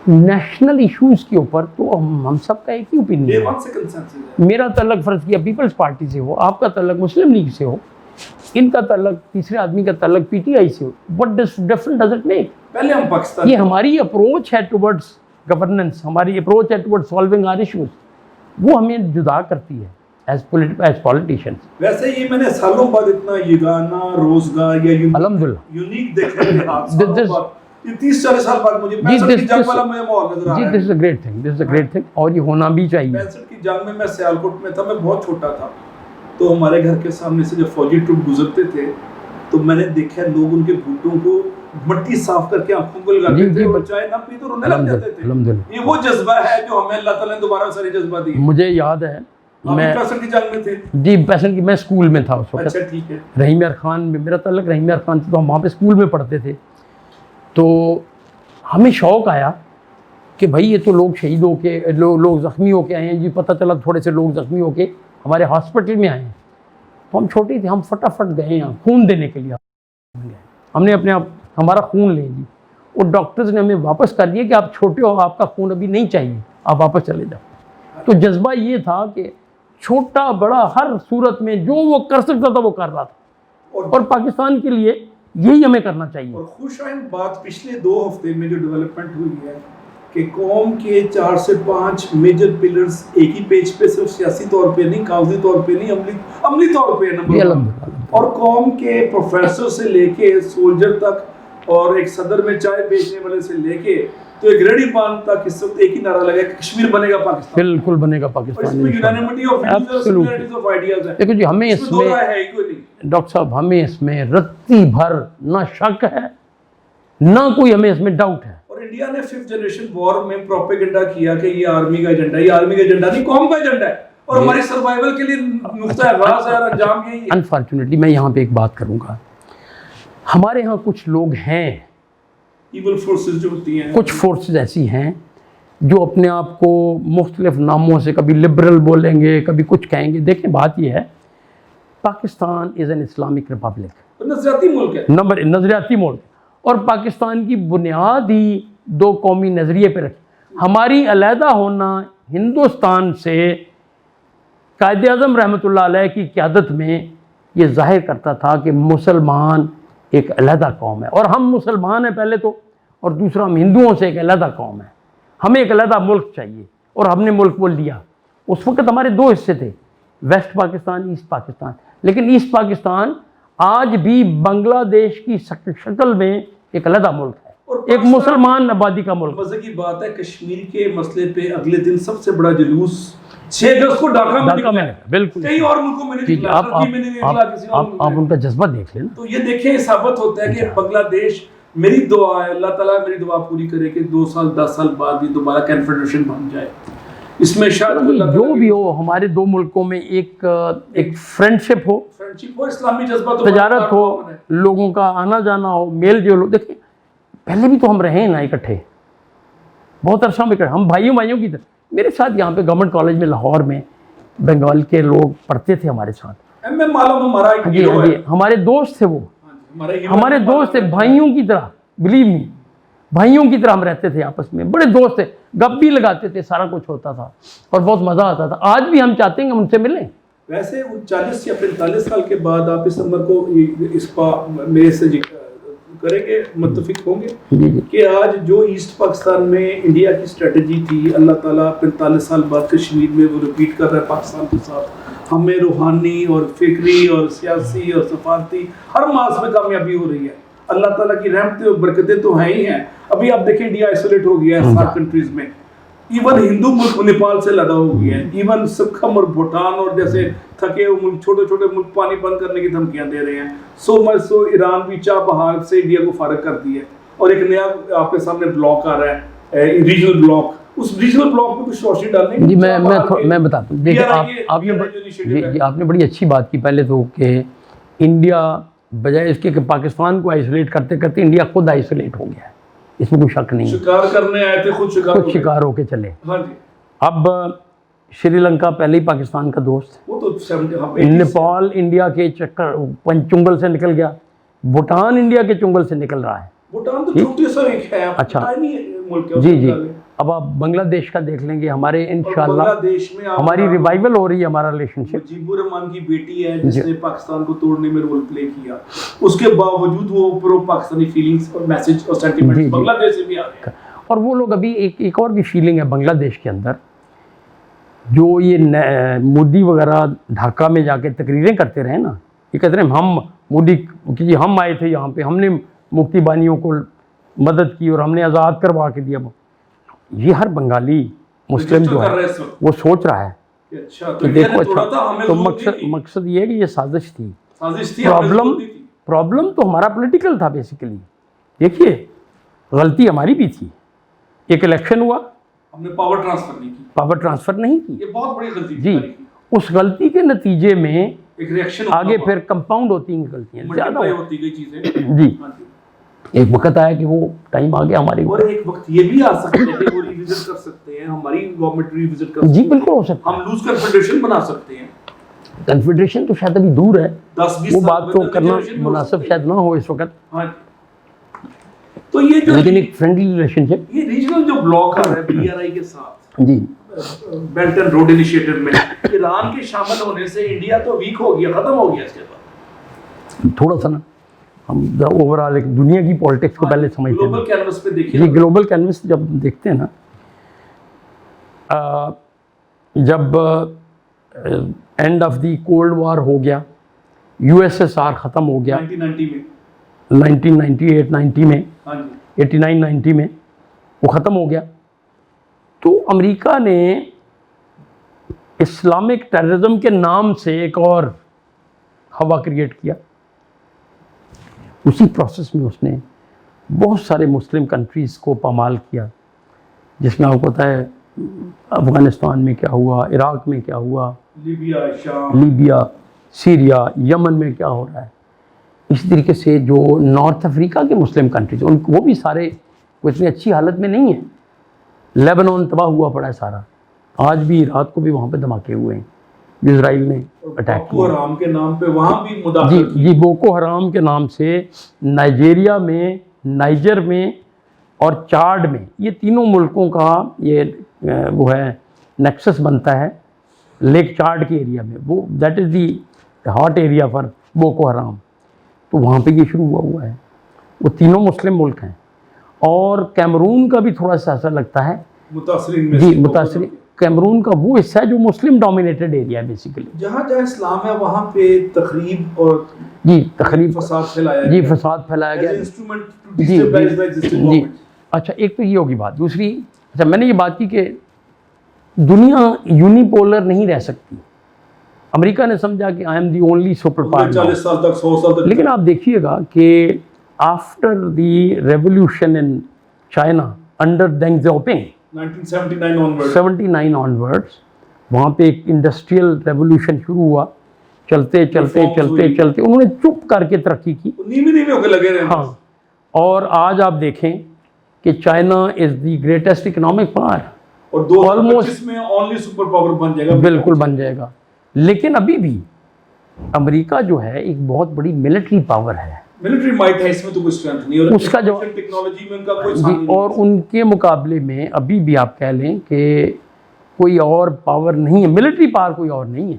نیشنل ایشوز کے اوپر تو ہم سب کا ایک ہی اوپینین ہے. میرا تعلق فرض کیا پیپلز پارٹی سے ہو, آپ کا تعلق مسلم لیگ سے ہو, ان کا تعلق, تیسرے آدمی کا تعلق پی ٹی آئی سے ہو, what different does it make? پہلے ہم پاکستان, یہ ہماری اپروچ ہے ٹورڈز گورننس, ہماری اپروچ ہے ٹورڈز سالونگ آر ایشوز, وہ ہمیں جدا کرتی ہے ایز پولیٹیشنز. ویسے یہ میں نے سالوں بعد اتنا یگانہ روزگار یا الحمدللہ یونیک دیکھا ہے. یہ 30-40 سال بعد مجھے 65 کی جنگ والا مجھے ماحول نظر آ رہا ہے. This is a great thing, this is a great thing, اور یہ ہونا بھی چاہیے. 65 کی جنگ میں سیالکوٹ میں تھا, میں بہت چھوٹا تھا, تو ہمارے گھر کے سامنے سے جب فوجی ٹروپ گزرتے تھے تو میں نے دیکھا لوگ ان کے بھوٹوں کو مٹی صاف کر کے آنکھوں کو لگاتے تھے, اور چائے نہ پی تو رونے لگ جاتے تھے. یہ وہ جذبہ ہے جو ہمیں اللہ تعالیٰ نے دوبارہ ساری جذبہ دی. مجھے یاد ہے میں 65 کی جنگ میں تھے. جی 65 کی, میں اسکول میں تھا اس وقت. اچھا ٹھیک ہے. رحیم یار خان میں میرا تعلق, رحیم یار خان سے, تو ہم وہاں پہ اسکول میں پڑھتے تھے. تو ہمیں شوق آیا کہ بھائی یہ تو لوگ شہید ہو کے, لوگ زخمی ہو کے آئے ہیں جی. پتہ چلا تھوڑے سے لوگ زخمی ہو کے ہمارے ہاسپٹل میں آئے ہیں. تو ہم چھوٹے تھے, ہم فٹافٹ گئے ہیں خون دینے کے لیے. ہم نے اپنے آپ ہمارا خون لے جی, اور ڈاکٹرز نے ہمیں واپس کر دیا کہ آپ چھوٹے ہو, آپ کا خون ابھی نہیں چاہیے, آپ واپس چلے جاؤ. تو جذبہ یہ تھا کہ چھوٹا بڑا ہر صورت میں جو وہ کر سکتا تھا وہ کر رہا تھا, اور پاکستان کے لیے یہی ہمیں کرنا چاہیے. اور خوش آئند بات پچھلے 2 ہفتے میں جو ڈیولپمنٹ ہوئی ہے کہ قوم کے 4 سے 5 میجر پلرز ایک ہی پیج پہ, صرف سیاسی طور پہ نہیں, کاغذی طور پہ نہیں, عملی طور پہ نمبر 1. اور قوم کے پروفیسر سے لے کے سولجر تک, اور ایک صدر میں چائے بیچنے والے سے لے کے تو ایک ریڈی پان تک اس وقت ایک ہی نعرہ لگا کہ کشمیر بنے گا پاکستان. بالکل بنے گا پاکستان. اس میں یونینیمٹی آف ویوز اور آئیڈیاز ہے. دیکھو جی, ہمیں اس میں ڈاکٹر صاحب, ہمیں اس میں رتی بھر نہ شک ہے نہ کوئی ہمیں اس میں ڈاؤٹ ہے. اور انڈیا نے 5th جنریشن وار میں پروپیگنڈا کیا کہ یہ آرمی کا ایجنڈا ہے. یہ آرمی کا ایجنڈا نہیں, قوم کا ایجنڈا ہے, اور ہماری سروائیول کے لیے نقطہ راز ہے اور انجام یہی ہے. انفارچونیٹلی میں یہاں پہ ایک بات کروں گا, ہمارے ہاں کچھ لوگ ہیں, ایول فورسز جو ہوتی ہیں, کچھ فورسز ایسی ہیں جو اپنے آپ کو مختلف ناموں سے کبھی لبرل بولیں گے, کبھی کچھ کہیں گے. دیکھیں بات یہ ہے, Pakistan is an Islamic republic, نظریاتی ملک ہے, نظریاتی ملک, اور پاکستان کی بنیاد ہی 2 قومی نظریے پہ رکھی. ہماری علیحدہ ہونا ہندوستان سے قائد اعظم رحمۃ اللہ علیہ کی قیادت میں یہ ظاہر کرتا تھا کہ مسلمان ایک علیحدہ قوم ہے, اور ہم مسلمان ہیں پہلے تو, اور دوسرا ہم ہندوؤں سے ایک علیحدہ قوم ہے. ہمیں ایک علیحدہ ملک چاہیے, اور ہم نے ملک وہ لیا. اس وقت ہمارے 2 حصے تھے, ویسٹ پاکستان, ایسٹ پاکستان. لیکن ایسٹ پاکستان آج بھی بنگلہ دیش کی شکل میں ایک علیحدہ ملک ہے, ایک مسلمان آبادی کا ملک. مزے کی بات ہے, کشمیر کے مسئلے پہ اگلے دن سب سے بڑا جلوس 6 اگست کو ڈھاکہ میں, بالکل کئی اور ملکوں میں نہیں نکلا, ترکی میں نہیں نکلا, کسی اور ملک میں. آپ ان کا جذبہ دیکھ لیں. تو یہ دیکھیں, ثابت ہوتا ہے کہ بنگلہ دیش, میری دعا ہے اللہ تعالیٰ میری دعا پوری کرے کہ 2 سال 10 سال بعد یہ دوبارہ کنفیڈریشن بن جائے. اس میں شاید جو بھی ہو, ہمارے 2 ملکوں میں ایک فرینڈشپ ہو, اسلامی جذبہ, تجارت ہو, لوگوں کا آنا جانا ہو, میل جول ہو. دیکھیں پہلے بھی تو ہم رہے ہیں نا اکٹھے, بہت عرصہ میں اکٹھے, ہم بھائیوں کی طرح. میرے ساتھ یہاں پہ گورنمنٹ کالج میں لاہور میں بنگال کے لوگ پڑھتے تھے ہمارے ساتھ. جی ہمارے دوست تھے, وہ ہمارے دوست تھے, بھائیوں کی طرح, بلیو می, بھائیوں کی طرح ہم رہتے تھے آپس میں, بڑے دوست تھے, گپ بھی لگاتے تھے, سارا کچھ ہوتا تھا اور بہت مزہ آتا تھا. آج بھی ہم چاہتے ہیں کہ ہم ان سے ملیں. ویسے 40 یا 45 سال کے بعد آپ اس نمبر کو اس میرے سے کریں گے، متفق ہوں گے کہ آج جو ایسٹ پاکستان میں انڈیا کی اسٹریٹجی تھی، اللہ تعالیٰ 45 سال بعد کشمیر میں وہ ریپیٹ کر رہا ہے پاکستان کے ساتھ، ہمیں روحانی اور فکری اور سیاسی اور سفارتی ہر معاذ میں کامیابی ہو رہی ہے. اللہ تعالیٰ کی رحمتیں اور برکتیں تو ہیں ہی ہیں. ابھی آپ دیکھیں انڈیا آئسولیٹ ہو گیا ہے 7 کنٹریز میں، ایون ہندو ملک نیپال سے لگا ہو گیا ہے، ایون سکھم اور بھوٹان اور جیسے تھکے ہوئے ملک، چھوٹے چھوٹے ملک پانی بند کرنے کی دھمکیاں دے رہے ہیں. سو ایران بھی چاہ بہار سے انڈیا کو فارغ کر دی ہے، اور ایک نیا آپ کے سامنے بلاک آ رہا ہے، ریجنل بلاک. اس ریجنل بلاک میں کچھ روشنی ڈالنے کی. جی میں بتاتا ہوں. دیکھیں آپ نے بڑی اچھی بات کی پہلے تو کہ انڈیا بجائے اس کے کہ پاکستان کو آئسولیٹ کرتے کرتے انڈیا خود آئسولیٹ ہو گیا ہے، اس میں کوئی شک نہیں. شکار کرنے آئے تھے، خود شکار ہو کے چلے. ہاں جی. اب شری لنکا پہلے ہی پاکستان کا دوست، وہ تو نیپال انڈیا کے چنگل سے نکل گیا، بھوٹان انڈیا کے چنگل سے نکل رہا ہے. بھوٹان تو چھوٹی سا ایک ہے. اچھا ملک ہے. جی. اب آپ بنگلہ دیش کا دیکھ لیں گے، ہمارے انشاءاللہ ہماری ریوائول ہو رہی ہے ہمارا ریلیشن شپ. مجیب الرحمان کی بیٹی ہے جس نے پاکستان کو توڑنے میں رول پلے کیا، اس کے باوجود وہ پرو پاکستانی فیلنگز اور میسج اور سینٹیمنٹس بنگلہ دیش سے بھی آ رہے ہیں. اور وہ لوگ ابھی ایک اور بھی فیلنگ ہے بنگلہ دیش کے اندر، جو یہ مودی وغیرہ ڈھاکہ میں جا کے تقریریں کرتے رہے نا، یہ کہتے ہیں ہم مودی کہ ہم آئے تھے یہاں پہ، ہم نے مکتی بانیوں کو مدد کی اور ہم نے آزاد کروا کے دیا. یہ ہر بنگالی مسلم جو ہے وہ سوچ رہا ہے کہ دیکھو اچھا تو مقصد یہ ہے کہ یہ سازش تھی. پرابلم تو ہمارا پولیٹیکل تھا بیسیکلی. دیکھیے غلطی ہماری بھی تھی، ایک الیکشن ہوا، ہم نے پاور ٹرانسفر نہیں کی. یہ بہت بڑی غلطی جی. اس غلطی کے نتیجے میں آگے پھر کمپاؤنڈ ہوتی ہیں غلطیاں، زیادہ ہوتی گئی چیزیں. جی. ایک وقت آیا کہ وہ ٹائم آ گیا ہمارے، اور ایک وقت یہ بھی آ سکتا ہے کہ وہ ریویزٹ کر سکتے ہیں، ہماری گورنمنٹ ریویزٹ کر سکتے ہیں. جی بالکل ہو سکتا ہے. ہم لوز کنفیڈریشن بنا سکتے ہیں. کنفیڈریشن تو شاید ابھی دور ہے، 10-20 وہ بات تو کرنا مناسب شاید نہ ہو اس وقت. ہاں. تو یہ جو لیکن ایک فرینڈلی ریلیشن شپ، یہ ریجنل جو بلاک آ رہا ہے پی آر آئی کے ساتھ، جی بیلٹ اینڈ روڈ انیشیٹو میں ایران کے شامل ہونے سے انڈیا تو ویک ہو گیا، ختم ہو گیا. اس کے بعد تھوڑا سا نا ہم اوور آل ایک دنیا کی پالیٹکس کو پہلے سمجھتے ہیں. گلوبل کینوس پہ دیکھیے. جی گلوبل کینوس جب دیکھتے ہیں نا، جب end of the cold war ہو گیا، یو ایس ایس آر ختم ہو گیا 1998-90 میں، 89-90 میں وہ ختم ہو گیا، تو امریکہ نے اسلامک ٹیررزم کے نام سے ایک اور ہوا کریٹ کیا. اسی پروسیس میں اس نے بہت سارے مسلم کنٹریز کو پامال کیا، جس میں آپ کو پتہ ہے افغانستان میں کیا ہوا، عراق میں کیا ہوا، لیبیا، سیریا، یمن میں کیا ہو رہا ہے. اسی طریقے سے جو نارتھ افریقہ کے مسلم کنٹریز وہ بھی سارے وہ اتنی اچھی حالت میں نہیں ہیں. لیبنان تباہ ہوا پڑا ہے سارا، آج بھی رات کو بھی وہاں پہ دھماکے ہوئے ہیں جو اسرائیل نے اٹیک کیا. بوکو حرام کے نام پہ وہاں بھی مداخلت. جی بوکو حرام کے نام سے نائجیریا میں، نائجر میں اور چاڈ میں، یہ تینوں ملکوں کا یہ وہ ہے نیکسس بنتا ہے لیک چاڈ کے ایریا میں، وہ that is the hot area for Boko Haram. تو وہاں پہ یہ شروع ہوا ہے. وہ تینوں مسلم ملک ہیں، اور کیمرون کا بھی تھوڑا سا ایسا لگتا ہے متاثرین میں. جی متاثرین. کیمرون کا وہ حصہ ہے جو مسلم ڈومینیٹڈ ایریا ہے بیسیکلی. جہاں جہاں اسلام ہے وہاں پہ تخریب اور فساد پھیلایا گیا. جی اچھا ایک تو یہ ہوگی بات. دوسری اچھا میں نے یہ بات کی کہ دنیا یونیپولر نہیں رہ سکتی. امریکہ نے سمجھا کہ I am the only super power. 40 سال تک 100 سال تک. لیکن آپ دیکھیے گا کہ after the revolution in China under Deng Xiaoping 1979 onwards وہاں پہ ایک انڈسٹریل ریولیوشن شروع ہوا. چلتے انہوں نے چپ کر کے ترقی کی. ہاں. اور آج آپ دیکھیں کہ China is the greatest economic power, اور 2025 میں اونلی سپر پاور بن جائے گا. بالکل بن جائے گا. لیکن ابھی بھی امریکہ جو ہے ایک بہت بڑی ملٹری پاور ہے. ملٹری مائٹ ہے، اس میں تو کوئی اسٹرینتھ نہیں، اور اس کا جو ٹیکنالوجی میں ان کا کوئی سامنے نہیں. اور ان کے مقابلے میں ابھی بھی آپ کہہ لیں کہ کوئی اور پاور نہیں ہے، ملٹری پاور کوئی اور نہیں ہے.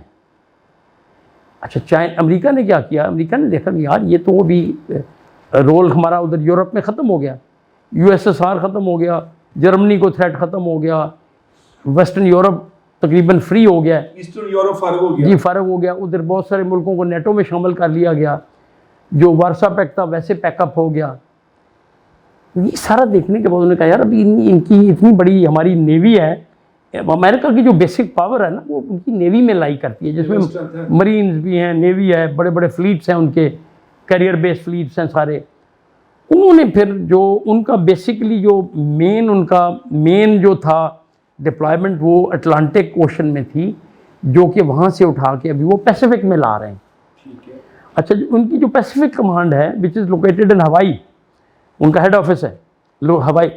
اچھا امریکہ نے کیا کیا؟ امریکہ نے دیکھا کہ یار یہ تو بھی رول ہمارا ادھر یورپ میں ختم ہو گیا، USSR ختم ہو گیا، جرمنی کو تھریٹ ختم ہو گیا، ویسٹرن یورپ تقریباً فری ہو گیا، ایسٹرن یورپ فارغ ہو گیا، جی فارغ ہو گیا، ادھر بہت سارے ملکوں کو نیٹو میں شامل کر لیا گیا، جو وارسا پیکٹ تھا ویسے پیک اپ ہو گیا۔ یہ سارا دیکھنے کے بعد انہوں نے کہا یار ابھی ان کی اتنی بڑی ہماری نیوی ہے، امریکہ کی جو بیسک پاور ہے نا وہ ان کی نیوی میں لائی کرتی ہے، جس میں مرینز بھی ہیں، نیوی ہے، بڑے بڑے فلیٹس ہیں، ان کے کیریئر بیس فلیٹس ہیں سارے۔ انہوں نے پھر جو ان کا بیسکلی جو ان کا مین جو تھا ڈپلائمنٹ وہ اٹلانٹک اوشن میں تھی، جو کہ وہاں سے اٹھا کے ابھی وہ پیسیفک میں لا رہے ہیں۔ ٹھیک ہے، اچھا ان کی جو پیسیفک کمانڈ ہے وچ از لوکیٹڈ ان ہوائی، ان کا ہیڈ آفس ہے ہوائی،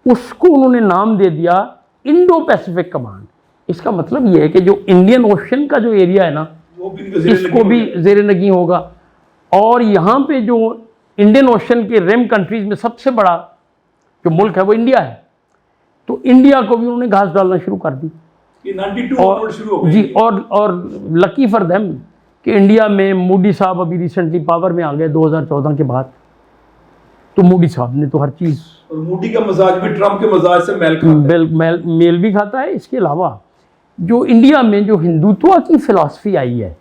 اس کو انہوں نے نام دے دیا انڈو پیسیفک کمانڈ۔ اس کا مطلب یہ ہے کہ جو انڈین اوشن کا جو ایریا ہے نا وہ بھی اس کو بھی زیر نگیں ہوگا، اور یہاں پہ جو انڈین اوشن کے ریم کنٹریز میں سب سے بڑا جو ملک ہے وہ انڈیا ہے، تو انڈیا کو بھی انہوں نے گھاس ڈالنا شروع کر دی۔ یہ 92 شروع ہو گئی جی اور لکی فار دیم کہ انڈیا میں مودی صاحب ابھی ریسنٹلی پاور میں آ گئے 2014 کے بعد، تو مودی صاحب نے تو ہر چیز، اور مودی کا مزاج بھی ٹرمپ کے مزاج سے میل کھاتا ہے، میل بھی کھاتا ہے۔ اس کے علاوہ جو انڈیا میں جو ہندوتوا کی فلسفی آئی ہے،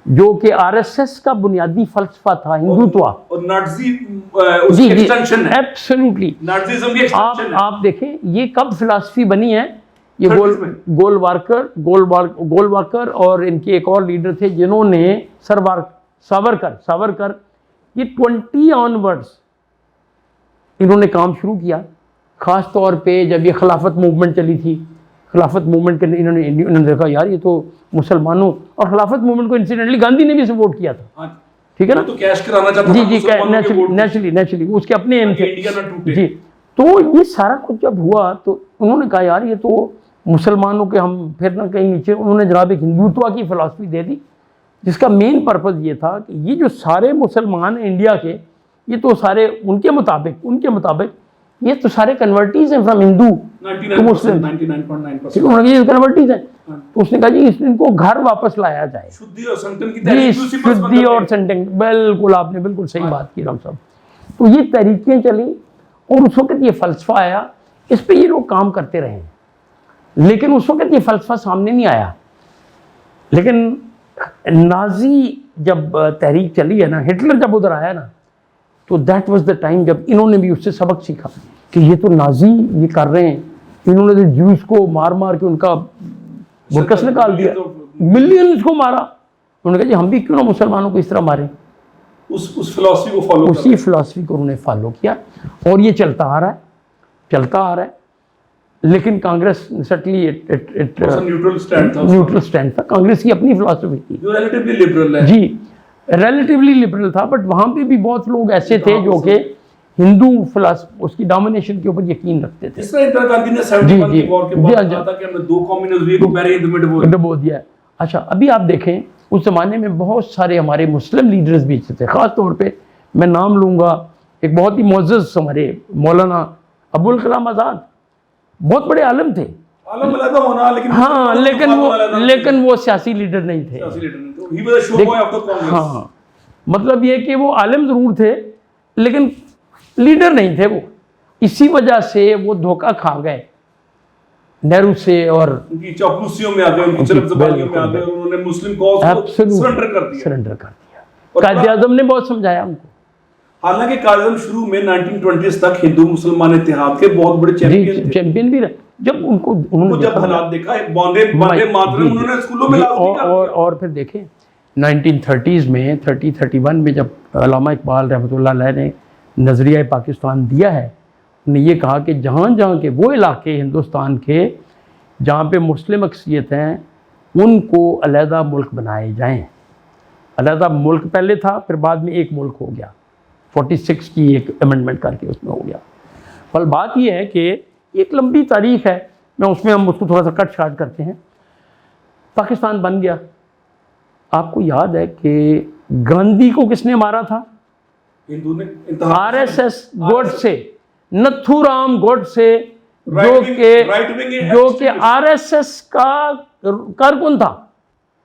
جو کہ RSS کا بنیادی فلسفہ تھا ہندوتوا، اور ناٹزی اس کی ایکسٹینشن ہے، ایبسلیوٹلی ناٹزیزم کی ایکسٹینشن ہے۔ آپ دیکھیں یہ کب فلسفی بنی ہے، یہ گول واکر اور ان کے ایک اور لیڈر تھے جنہوں نے ساورکر یہ 20 آنورڈز انہوں نے کام شروع کیا، خاص طور پہ جب یہ خلافت موومنٹ چلی تھی، خلافت موومنٹ کے انہوں نے دیکھا یار یہ تو مسلمانوں، اور خلافت موومنٹ کو انسیڈنٹلی گاندھی نے بھی سپورٹ کیا تھا، ٹھیک ہے نا، تو کیش کرانا چاہتا جی نیچرلی اس کے اپنے ایم تھے جی۔ تو یہ سارا کچھ جب ہوا تو انہوں نے کہا یار یہ تو مسلمانوں کے ہم پھر نہ کہیں نیچے، انہوں نے جناب ایک ہندوتوا کی فلسفی دے دی، جس کا مین پرپز یہ تھا کہ یہ جو سارے مسلمان ہیں انڈیا کے، یہ تو سارے ان کے مطابق یہ تو سارے کنورٹیز ہیں فرام ہندو ٹو مسلم، 99.9%۔ کنورٹیز ہیں۔ تو اس نے کہا جی ان کو گھر واپس لایا جائے، شدھی اور سنٹن کی جی تحریک اسی پر شدھی اور سنٹنگ، بالکل آپ نے بالکل صحیح بات کی ڈاکٹر صاحب۔ تو یہ تحریکیں چلیں اور اس وقت یہ فلسفہ آیا، اس پہ یہ لوگ کام کرتے رہے، لیکن اس وقت یہ فلسفہ سامنے نہیں آیا۔ لیکن نازی جب تحریک چلی ہے نا، ہٹلر جب ادھر آیا نا، تو دیٹ واز دا ٹائم جب انہوں نے بھی اس سے سبق سیکھا کہ یہ تو نازی یہ کر رہے ہیں، انہوں نے جوز کو مار کے ان کا مرکز نکال دیا، ملینز کو مارا، انہوں نے کہا جی ہم بھی کیوں نہ مسلمانوں کو اس طرح ماریں، اس فلسفی کو فالو کر اسی فلسفی کو انہوں نے فالو کیا، اور یہ چلتا آ رہا ہے۔ لیکن کانگریس سٹلی نیوٹرل سٹینڈ تھا، کانگریس کی اپنی فلسفی تھی جو ریلیٹیولی لبرل ہے، جی ریلیٹیولی لبرل تھا، بٹ وہاں پہ بھی بہت لوگ ایسے تھے جو کہ ہندو فلسفہ اس کی ڈومینیشن کے اوپر یقین رکھتے تھے۔ اس طرح اندرا گاندھی نے 71 کی وار کے بعد کہا تھا کہ ہم نے 2 قومی نظریے کو بیرے ہند میں ڈبو دیا ہے۔ اچھا ابھی آپ دیکھیں اس زمانے میں بہت سارے ہمارے مسلم لیڈرز بھی تھے، خاص طور پہ میں نام لوں گا ایک بہت ہی معزز ہمارے مولانا ابوالکلام آزاد، بہت بڑے عالم تھے، عالم علیحدہ ہونا، ہاں لیکن وہ سیاسی لیڈر نہیں تھے، ہاں مطلب یہ کہ وہ عالم ضرور تھے لیکن لیڈر نہیں تھے وہ، اسی وجہ سے وہ دھوکہ کھا گئے نہرو سے اور ان کی چاپلوسیوں میں آ گئے، ان کی چرب زبانیوں میں آ گئے، اور انہوں نے مسلم کاز کو سرنڈر کر دیا۔ قائد اعظم نے بہت سمجھایا ان کو، حالانکہ قائد اعظم شروع میں 1920s تک ہندو مسلمان اتحاد کے بہت بڑے چیمپئن تھے، چیمپئن بھی رہے، جب انہوں نے جب حالات دیکھا بندے ماترم انہوں نے اسکولوں میں لازمی کر دیا، اور پھر دیکھیں 1930s میں 31 میں جب علامہ اقبال رحمۃ اللہ علیہ نے نظریہ پاکستان دیا ہے، انہوں نے یہ کہا کہ جہاں کے وہ علاقے ہندوستان کے جہاں پہ مسلم اکثریت ہیں ان کو علیحدہ ملک بنائے جائیں۔ علیحدہ ملک پہلے تھا، پھر بعد میں ایک ملک ہو گیا، 46 کی ایک امینڈمنٹ کر کے اس میں ہو گیا۔ اور بات یہ ہے کہ ایک لمبی تاریخ ہے، میں اس میں ہم اس کو تھوڑا سا کٹ شارٹ کرتے ہیں۔ پاکستان بن گیا، آپ کو یاد ہے کہ گاندھی کو کس نے مارا تھا؟ ہندو نے، RSS گوڈسے، نتھو رام گوڈسے، جو کہ RSS کا کارکن تھا،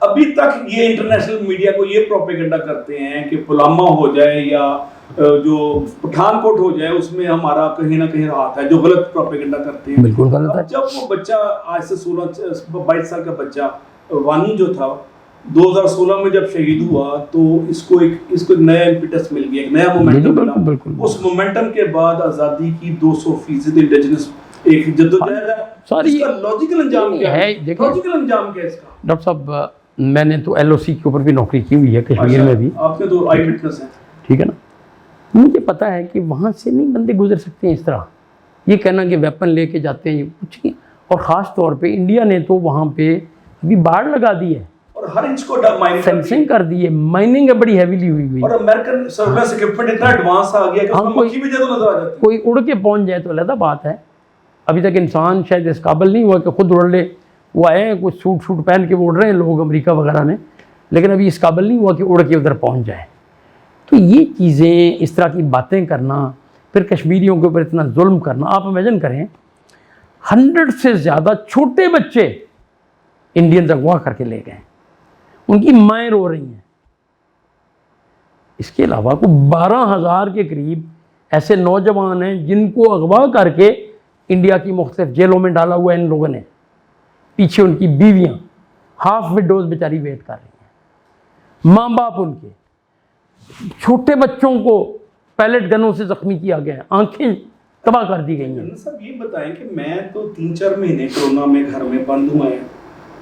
ابھی تک یہ انٹرنیشنل میڈیا کو یہ پروپیگنڈا کرتے ہیں کہ پلوامہ ہو جائے یا جو پٹھان کوٹ ہو جائے اس میں ہمارا کہیں نہ کہیں ہاتھ ہے, جو غلط پروپیگنڈا کرتے ہیں. بالکل غلط ہے. جب وہ بچہ آج سے 16-22 سال کا بچہ وانی جو تھا 2016 میں جب شہید ہوا تو اس کو ایک نیا امپیٹس مل گیا, ایک نیا مومنٹم ملا. اس مومنٹم کے بعد آزادی کی 200% انڈیجنس ایک جدوجہد ہے. اس کا لاجیکل انجام کیا ہے؟ لاجیکل انجام کیا ہے اس کا؟ ڈاکٹر صاحب میں نے تو ایل او سی کے اوپر بھی نوکری کی ہوئی ہے کشمیر میں بھی. آپ نے تو آئی وٹنس ہیں. ٹھیک ہے نا, مجھے پتہ ہے کہ وہاں سے نہیں بندے گزر سکتے ہیں اس طرح. یہ کہنا کہ ویپن لے کے جاتے ہیں کچھ نہیں. اور خاص طور پہ انڈیا نے تو وہاں پہ ابھی باڑ لگا دی ہے اور ہر انچ کو فینسنگ کر دی ہے. مائننگ بڑی ہیویلی ہوئی اور امریکن سروس اکوپمنٹ اتنا ایڈوانس آ گیا کہ اس میں مکھی بھی جدو نظر آ جاتی ہے. کوئی اڑ کے پہنچ جائے تو علیحدہ بات ہے. ابھی تک انسان شاید اس قابل نہیں ہوا کہ خود اڑ لے. وہ آئے ہیں کچھ سوٹ پہن کے وہ اڑ رہے ہیں لوگ امریکہ وغیرہ میں, لیکن ابھی اس قابل نہیں ہوا کہ اڑ کے ادھر پہنچ جائے. تو یہ چیزیں اس طرح کی باتیں کرنا, پھر کشمیریوں کے اوپر اتنا ظلم کرنا. آپ امیجن کریں 100 سے زیادہ چھوٹے بچے انڈینز اغوا کر کے لے گئے, ان کی مائیں رو رہی ہیں. اس کے علاوہ کو 12,000 کے قریب ایسے نوجوان ہیں جن کو اغوا کر کے انڈیا کی مختلف جیلوں میں ڈالا ہوا ہے ان لوگوں نے. پیچھے ان کی بیویاں ہاف وڈوز بیچاری ویٹ کر رہی ہیں, ماں باپ ان کے. چھوٹے بچوں کو پیلٹ گنوں سے زخمی کیا گیا ہے, آنکھیں تباہ کر دی گئی ہیں. سب یہ بتائیں کہ میں تو 3-4 مہینے کورونا میں گھر میں بند ہوا ہے.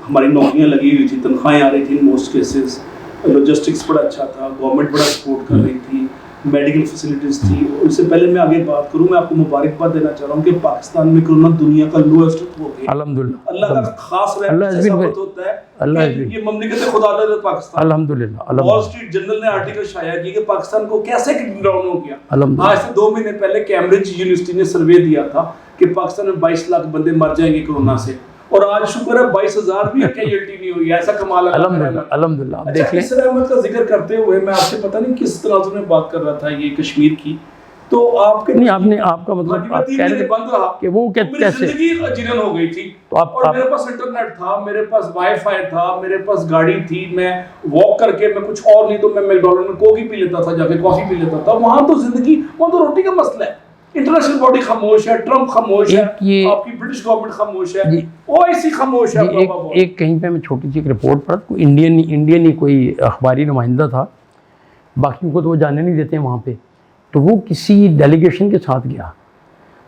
ہماری نوکریاں لگی ہوئی تھی, تنخواہیں آ رہی تھیں موسٹ کیسز, لاجسٹکس بڑا اچھا تھا, گورنمنٹ بڑا سپورٹ کر رہی تھی, میڈیکل فیسلٹیز تھی. اس سے پہلے میں آگے بات کروں, میں آپ کو مبارکباد دینا چاہ رہا ہوں کہ پاکستان میں کورونا دنیا کا لوئسٹ ہو گیا. الحمدللہ, اللہ کا خاص رحمت ہوتا ہے کہ یہ مملکت خدا داد پاکستان. الحمدللہ. وال اسٹریٹ جرنل نے آرٹیکل شائع کیا کہ پاکستان کو کیسے ڈاؤن ہو گیا. آج سے 2 مہینے پہلے کیمبرج یونیورسٹی نے سروے دیا تھا کہ پاکستان میں 22 لاکھ بندے مر جائیں گے کورونا سے, اور آج شکر ہے 22,000 بھی کیجوالٹی نہیں ہوئی. ایسا کمال ہے. الحمدللہ. اچھا, اس رحمت کا ذکر کرتے ہوئے میں آپ سے پتہ نہیں کس تناظر میں بات کر رہا تھا یہ کشمیر کی, تو آپ کے نہیں آپ کا مطلب آپ کہہ رہے بند رہا کہ وہ کیسے زندگی جنن ہو گئی تھی. اور میرے پاس انٹرنیٹ تھا, میرے پاس وائی فائی تھا, میرے پاس گاڑی تھی, میں واک کر کے, میں کچھ اور نہیں تو میں میک ڈونلڈ میں کوکی پی لیتا تھا, جا کے کافی پی لیتا تھا. وہاں تو زندگی, وہاں تو روٹی کا مسئلہ ہے. انٹرنیشنل باڈی خاموش ہے, ٹرمپ خاموش ہے, آپ کی برٹش گورنمنٹ خاموش ہے, او آئی سی خاموش ہے. ایک کہیں پہ میں چھوٹی سی ایک رپورٹ پڑھا, کوئی انڈین ہی کوئی اخباری نمائندہ تھا, باقیوں کو تو وہ جانے نہیں دیتے ہیں وہاں پہ. تو وہ کسی ڈیلیگیشن کے ساتھ گیا.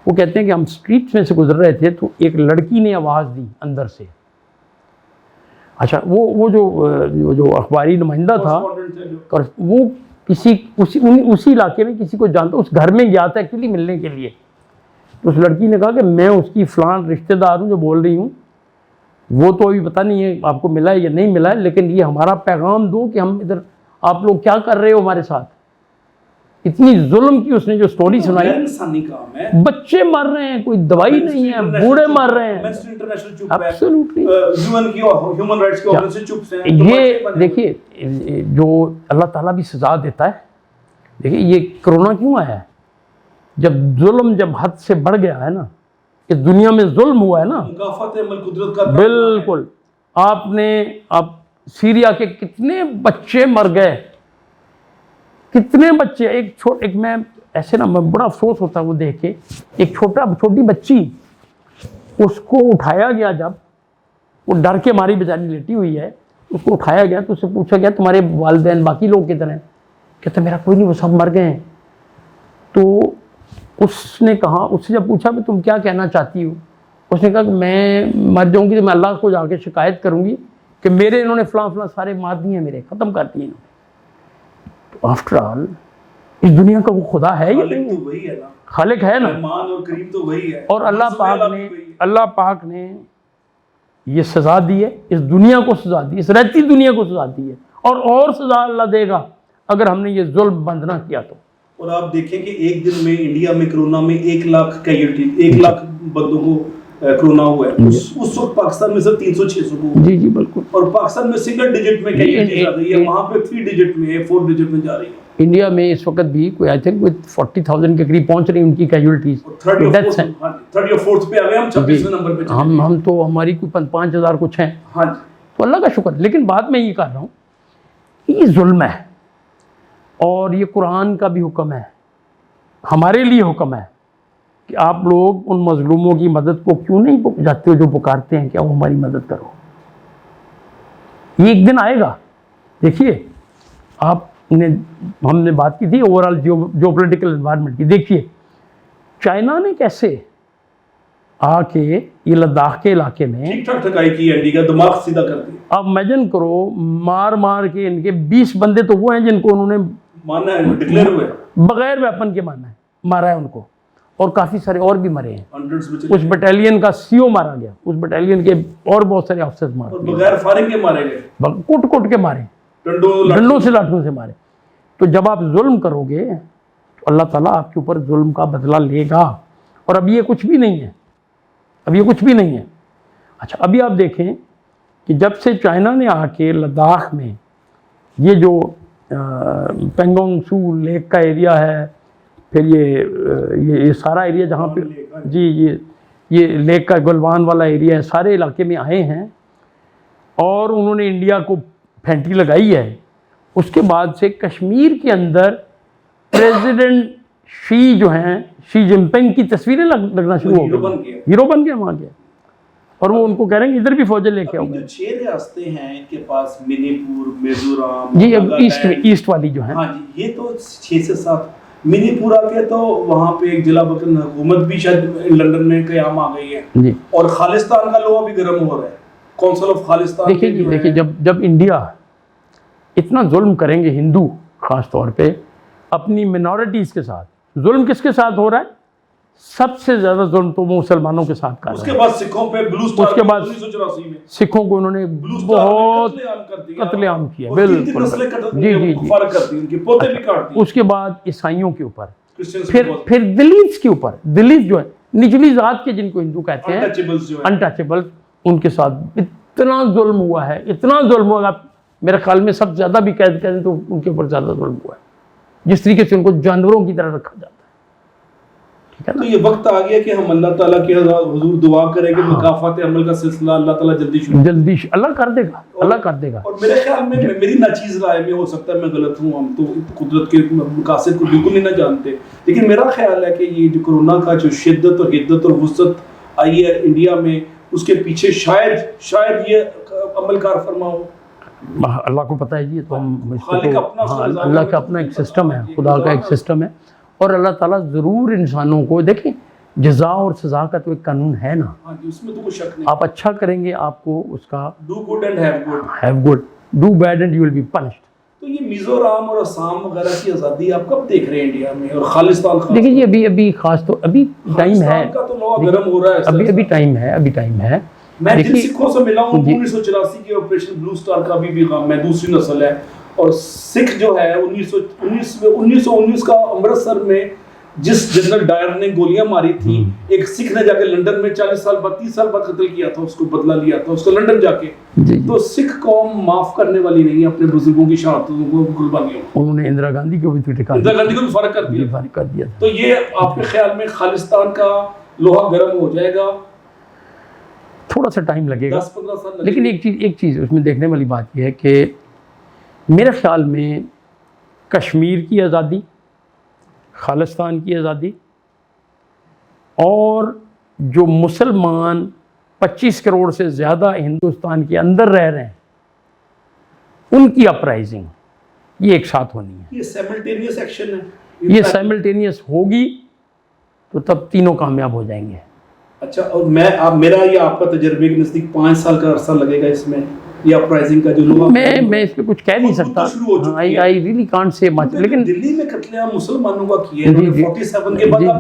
وہ کہتے ہیں کہ ہم اسٹریٹس میں سے گزر رہے تھے تو ایک لڑکی نے آواز دی اندر سے. اچھا, وہ جو اخباری نمائندہ تھا وہ اسی علاقے میں کسی کو جانتا, اس گھر میں گیا تھا ایکچولی ملنے کے لیے. تو اس لڑکی نے کہا کہ میں اس کی فلاں رشتہ دار ہوں جو بول رہی ہوں, وہ تو ابھی پتہ نہیں ہے آپ کو ملا ہے یا نہیں ملا ہے, لیکن یہ ہمارا پیغام دو کہ ہم ادھر آپ لوگ کیا کر رہے ہو ہمارے ساتھ. اتنی ظلم کی اس نے جو سٹوری سنائی. انسانی کام ہے, بچے مر رہے ہیں, کوئی دوائی نہیں ہے, بوڑھے مر رہے ہیں. ایبسولوٹلی. ہیومن رائٹس کے آرگن سے چپ ہیں. یہ دیکھیے جو اللہ تعالیٰ بھی سزا دیتا ہے. دیکھیے یہ کرونا کیوں آیا ہے, جب حد سے بڑھ گیا ہے نا, اس دنیا میں ظلم ہوا ہے نا. بالکل. آپ سیریا کے کتنے بچے مر گئے, کتنے بچے. ایک میں ایسے نا بڑا افسوس ہوتا ہے وہ دیکھ کے, ایک چھوٹی بچی, اس کو اٹھایا گیا, جب وہ ڈر کے ماری بیچاری لیٹی ہوئی ہے, اس کو اٹھایا گیا تو اس سے پوچھا گیا تمہارے والدین باقی لوگ کدھر ہیں. کہتے میرا کوئی نہیں, وہ سب مر گئے ہیں. تو اس نے کہا, اس سے جب پوچھا کہ تم کیا کہنا چاہتی ہو, اس نے کہا کہ میں مر جاؤں گی تو میں اللہ کو جا کے شکایت کروں گی کہ میرے انہوں نے فلاں سارے مار دیے ہیں, میرے ختم کر دیے انہوں نے. تو آفٹر آل اس دنیا کا وہ خدا ہے یا نہیں؟ خالق ہے نا, اور اللہ پاک نے یہ سزا دی ہے, اس دنیا کو سزا دی, اس رہتی دنیا کو سزا دی ہے, اور سزا اللہ دے گا اگر ہم نے یہ ظلم بند نہ کیا تو. اور آپ دیکھیں کہ ایک دن میں انڈیا میں کرونا میں 1 لاکھ کیجوالٹی, 1 لاکھ بندوں کو کرونا ہوا ہے. اس وقت پاکستان میں صرف 300-600 کو. جی بالکل. اور پاکستان میں سنگل ڈیجٹ میں کیجوالٹی آ رہی ہے, وہاں پہ 3 ڈیجٹ میں 4 ڈیجٹ میں جا رہی ہے. انڈیا میں اس وقت بھی کوئی آئی تھنک 40,000 کے قریب پہنچ رہی ہیں ان کی کیجوالٹیز. 3rd یا 4th پہ آ گئے ہم, 26ویں نمبر پہ. ہم تو ہماری کوئی 5,000 کچھ ہیں. ہاں, تو اللہ کا شکر. لیکن بات میں یہ کر رہا ہوں کہ یہ ظلم ہے اور یہ قرآن کا بھی حکم ہے, ہمارے لیے حکم ہے کہ آپ لوگ ان مظلوموں کی مدد کو کیوں نہیں جاتے ہو جو پکارتے ہیں کہ وہ ہماری مدد کرو. یہ ایک دن آئے گا. دیکھیے ہم نے بات کی تھی overall geopolitical environment کی. دیکھیے چائنا نے کیسے آ کے یہ لداخ کے علاقے میں ٹھیک ٹھاک ٹھکائی کی, انڈیا کا دماغ سیدھا کر دیا. آپ امیجن کرو, مار کے ان کے 20 بندے تو وہ ہیں جن کو انہوں نے مانا ہے, ڈکلیئر ہوئے, بغیر ویپن کے مارا ہے ان کو, اور کافی سارے اور بھی مرے ہیں. ہنڈریڈز میں اس بٹالین کا CO مارا گیا, اس بٹالین کے اور بہت سارے آفیسرز مارے اور بغیر فائرنگ کے مارے گئے, کوٹ کے مارے, ڈنڈوں سے لاٹھوں سے مارے. تو جب آپ ظلم کرو گے تو اللہ تعالیٰ آپ کے اوپر ظلم کا بدلہ لے گا. اور اب یہ کچھ بھی نہیں ہے, اچھا ابھی آپ دیکھیں کہ جب سے چائنا نے آ کے لداخ میں یہ جو پینگونگ سو لیک کا ایریا ہے, پھر یہ سارا ایریا جہاں پہ جی یہ لیک کا گلوان والا ایریا ہے, سارے علاقے میں آئے ہیں اور انہوں نے انڈیا کو پھینٹی لگائی ہے. اس کے بعد سے کشمیر کے اندر پریزیڈنٹ شی جو ہیں, شی جن پنگ کی تصویریں لگنا شروع ہو گئی, ہیرو بن گئے وہاں کے. اور وہ ان کو کہہ رہے ہیں ادھر بھی فوجیں لے کے آؤ. جو 6 ریاستیں ہیں ان کے پاس, منی پور, میزورام, جی ایسٹ والی جو ہے, ہاں جی, یہ تو 6 سے 7. منی پور آ کے تو وہاں پہ ایک ضلع وطن حکومت بھی شاید لندن میں قیام آ گئی ہے جی. اور خالصتان کا لوہا بھی گرم ہو رہا ہے, کونسل آف خالصتان. دیکھیے جب انڈیا اتنا ظلم کریں گے ہندو خاص طور پہ اپنی منورٹیز کے ساتھ, ظلم کس کے ساتھ ہو رہا ہے؟ سب سے زیادہ ظلم تو مسلمانوں کے ساتھ کر رہے ہیں. اس کے بعد سکھوں پہ بلو سٹار, اس کے بعد 1984 میں سکھوں کو انہوں نے بہت قتل عام کیا, بالکل جی. اس کے بعد عیسائیوں کے اوپر, پھر دلیتس کے اوپر, دلیت جو ہے نچلی ذات کے جن کو ہندو کہتے ہیں, انٹچیبل, ان کے ساتھ اتنا ظلم ہوا ہے, اتنا ظلم ہوا. میرے خیال میں سب زیادہ بھی قید کریں تو ان کے اوپر زیادہ ظلم ہوا ہے, جس طریقے سے ان کو جانوروں کی طرح رکھا جاتا ہے. تو یہ وقت آ گیا کہ ہم اللہ تعالیٰ کے حضور دعا کریں کہ مکافات عمل کا سلسلہ اللہ تعالیٰ جلدی اللہ کر دے گا, اللہ کر دے گا. اور میرے خیال میں میری ناچیز رائے میں, ہو سکتا ہے میں غلط ہوں, ہم تو قدرت کے مقاصد کو بالکل نہیں نہ جانتے, لیکن میرا خیال ہے کہ یہ جو کرونا کا جو شدت اور حدت اور وسعت آئی ہے انڈیا میں, اس کے پیچھے شاید یہ عمل کار فرما ہو. اللہ کو پتہ ہے جی, تو ہم اللہ کا اپنا ایک سسٹم ہے, خدا کا ایک سسٹم ہے. اور اللہ تعالیٰ ضرور انسانوں کو, دیکھیں جزا اور سزا کا تو ایک قانون ہے نا, اس میں تو کوئی شک نہیں. آپ اچھا کریں گے آپ کو اس کا do good and have good, do bad and you will be punished. تو یہ میزورام اور آسام وغیرہ کی آزادی آپ کب دیکھ رہے ہیں انڈیا میں, اور خالصتان دیکھیں جی ابھی خاص طور ابھی ٹائم ہے, ابھی ٹائم ہے. میں جن سکھوں سے ملا ہوں 1984 کے آپریشن بلو سٹار کا بھی غم ہے, دوسری نسل ہے. اور سکھ جو ہے 1919 کا امرتسر میں جس جنرل ڈائر نے گولیاں ماری تھی, ایک سکھ نے جا کے لنڈن میں 40 سال بعد 30 سال بعد قتل کیا تھا, اس کو بدلہ لیا تھا اس کو لنڈن جا کے. تو سکھ قوم معاف کرنے والی نہیں ہے اپنے بزرگوں کی شہادتوں کو, قربانیوں. انہوں نے اندرا گاندھی کو بھی اندرا گاندھی کو بھی فارغ کر دیا. تو یہ آپ کے خیال میں خالصتان کا لوہا گرم ہو جائے گا؟ تھوڑا سا ٹائم لگے گا, 10-15 سال. لیکن ایک چیز اس میں دیکھنے والی بات یہ ہے کہ میرے خیال میں کشمیر کی آزادی, خالصتان کی آزادی, اور جو مسلمان 25 کروڑ سے زیادہ ہندوستان کے اندر رہ رہے ہیں ان کی اپرائزنگ, یہ ایک ساتھ ہونی ہے. یہ سائملٹینیس ایکشن ہے, یہ سائملٹینیس ہوگی تو تب تینوں کامیاب ہو جائیں گے. اچھا, اور میرا یہ آپ کا تجربے کے نزدیک 5 سال کا عرصہ لگے گا اس میں, یہ اپرائزنگ کا جو لوگ میں اس پہ کچھ کہہ نہیں سکتا, I really can't say much. لیکن دلی میں قتل عام مسلمانوں کا کیا ہے 47 کے بعد اب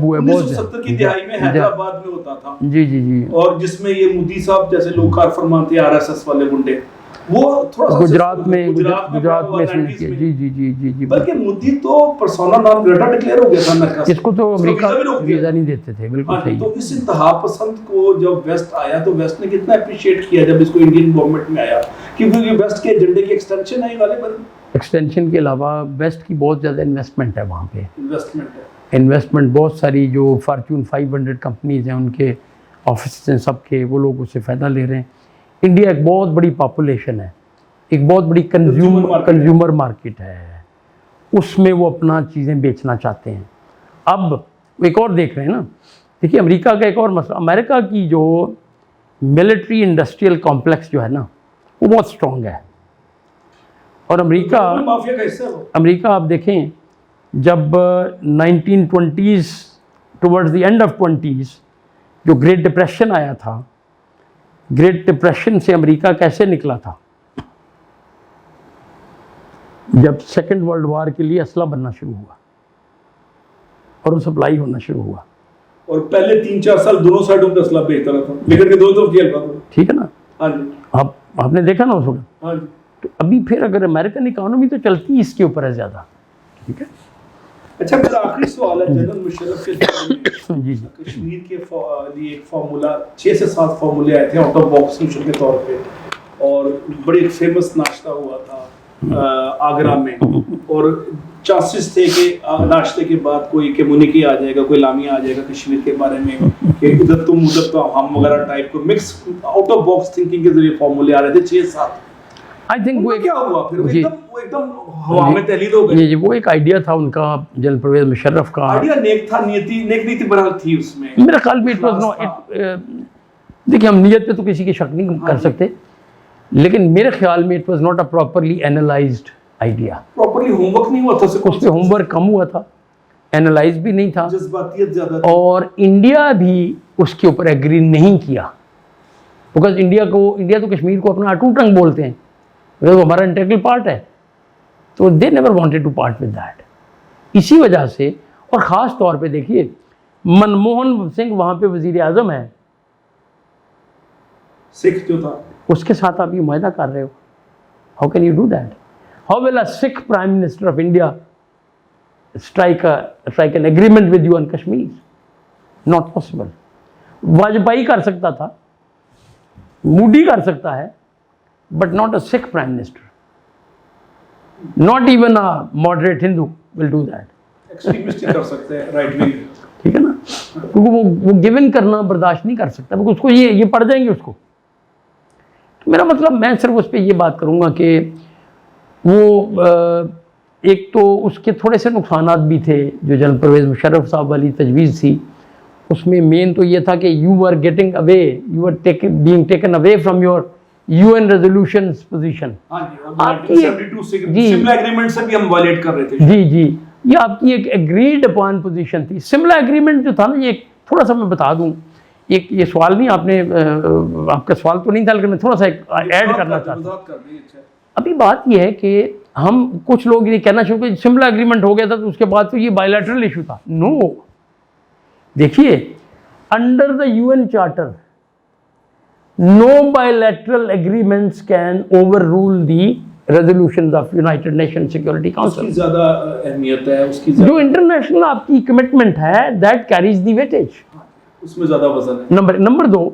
ہوا ہے, 1970 کی دہائی میں حیدرآباد میں ہوتا تھا. جی اور جس میں یہ مودی صاحب جیسے لوگ کار فرماتے ہیں RSS والے گنڈے, وہ تھوڑا سا گجرات میں جی بلکہ مودی تو پرسونا نان گریٹا ڈکلیئر ہو گیا تھا امریکہ سے, اس کو تو امریکہ ویزا نہیں دیتے تھے. بالکل صحیح. تو اس انتہا پسند کو جب ویسٹ آیا تو ویسٹ نے کتنا اپریشیٹ کیا جب اس کو انڈین گورنمنٹ میں آیا, کیونکہ یہ ویسٹ کے ایجنڈے کی ایکسٹینشن ہے غالباً. ایکسٹینشن کے علاوہ ویسٹ کی بہت زیادہ انویسٹمنٹ ہے وہاں پہ, انویسٹمنٹ بہت ساری, جو فارچون 500 کمپنیز ہیں ان کے آفس ہیں سب کے, وہ لوگ اس سے فائدہ لے رہے ہیں. انڈیا ایک بہت بڑی پاپولیشن ہے, ایک بہت بڑی کنزیومر مارکیٹ ہے, اس میں وہ اپنا چیزیں بیچنا چاہتے ہیں. اب ایک اور دیکھ رہے ہیں نا, دیکھیے امریکہ کا ایک اور مسئلہ, امریکہ کی جو ملٹری انڈسٹریل کمپلیکس جو ہے نا وہ بہت اسٹرانگ ہے. اور امریکہ آپ دیکھیں جب 1920s towards the end of 20s جو گریٹ ڈپریشن آیا تھا, گریٹ ڈپریشن سے امریکہ کیسے نکلا تھا؟ جب سیکنڈ ورلڈ وار کے لیے اسلحہ بننا شروع ہوا اور وہ سپلائی ہونا شروع ہوا. اور پہلے 3-4 سال دونوں سائڈوں پہ اسلحہ بیچتا رہا تھا, لیکن کہ دو طرف جیل بات. ٹھیک ہے نا, ہاں جی, آپ نے دیکھا نا اس وقت. ہاں جی. تو ابھی پھر اگر امریکن اکانومی تو چلتی اس کے اوپر ہے زیادہ. ٹھیک ہے. اچھا میرا آخری سوال ہے جنرل مشرف کے جی کشمیر کے لیے ایک فارمولا 6 سے 7 فارمولے آئے تھے آؤٹ آف باکس سولوشن کے طور پہ, اور بڑی ایک فیمس ناشتہ ہوا تھا آگرہ میں, اور چانسز تھے کہ ناشتے کے بعد کوئی کمیونیکے آ جائے گا, کوئی لامیہ آ جائے گا کشمیر کے بارے میں کہ ادھر تم ادھر تو ہم وغیرہ ٹائپ کو mix out of box thinking کے ذریعے فارمولے آ رہے تھے 6-7. آئی تھنک وہ کیا ہوا پھر ایک دم ہوا میں تحلیل ہو گئی. جی وہ ایک آئیڈیا تھا ان کا, جنرل پرویز مشرف کا آئیڈیا نیک تھا, نیک نیتی بہرحال تھی اس میں. میرے خیال میں دیکھیے ہم نیت پہ تو کسی کی شک نہیں کر سکتے, لیکن میرے خیال میں it was not a properly analysed idea. Properly homework نہیں ہوا تھا, اس پہ ہوم ورک کم ہوا تھا, اینالائز بھی نہیں تھا, جذباتیت زیادہ, اور انڈیا بھی اس کے اوپر ایگری نہیں کیا. بیکاز انڈیا تو کشمیر کو اپنا اٹوٹ رنگ بولتے ہیں, وہ ہمارا انٹیگرل پارٹ ہے, تو they never wanted to part with that. اسی وجہ سے, اور خاص طور پہ دیکھیے منموہن سنگھ وہاں پہ وزیر اعظم ہے, سکھ جو تھا, اس کے ساتھ آپ یہ معاہدہ کر رہے ہو. How can you do that? How will a Sikh prime minister of India strike an agreement with you on Kashmir? Not possible. Vajpayee کر سکتا تھا, مودی کر سکتا ہے, but not a Sikh prime minister. Not even a moderate Hindu will do that. Extremist کر سکتے ہیں, رائٹ ونگ. ٹھیک ہے نا, کیونکہ وہ گیون کرنا برداشت نہیں کر سکتا, کیونکہ اس کو یہ پڑ جائیں گے اس کو. تو میرا مطلب میں صرف اس پہ یہ بات کروں گا کہ وہ ایک تو اس کے تھوڑے سے نقصانات بھی تھے جو جنرل پرویز مشرف صاحب والی تجویز تھی. اس میں مین تو یہ تھا کہ you are getting away, you are being taken away from your UN resolutions position. جی یہ آپ کی ایک ایگریڈ اپان پوزیشن تھی. سملا ایگریمنٹ جو تھا نا, یہ تھوڑا سا میں بتا دوں, یہ سوال نہیں, آپ نے آپ کا سوال تو نہیں تھا, لیکن میں تھوڑا سا ایڈ کرنا چاہتا ہوں. ابھی بات یہ ہے کہ ہم کچھ لوگ یہ کہنا شروع کہ سملا ایگریمنٹ ہو گیا تھا تو اس کے بعد تو یہ بائی لیٹرل ایشو تھا. نو, دیکھیے under the UN charter no bilateral agreements can overrule the resolutions of United Nations Security Council. اس کی زیادہ اہمیت ہے, اس کی جو انٹرنیشنل آپ کی کمٹمنٹ ہے that carries the weightage. اس میں زیادہ وزن ہے. نمبر 2,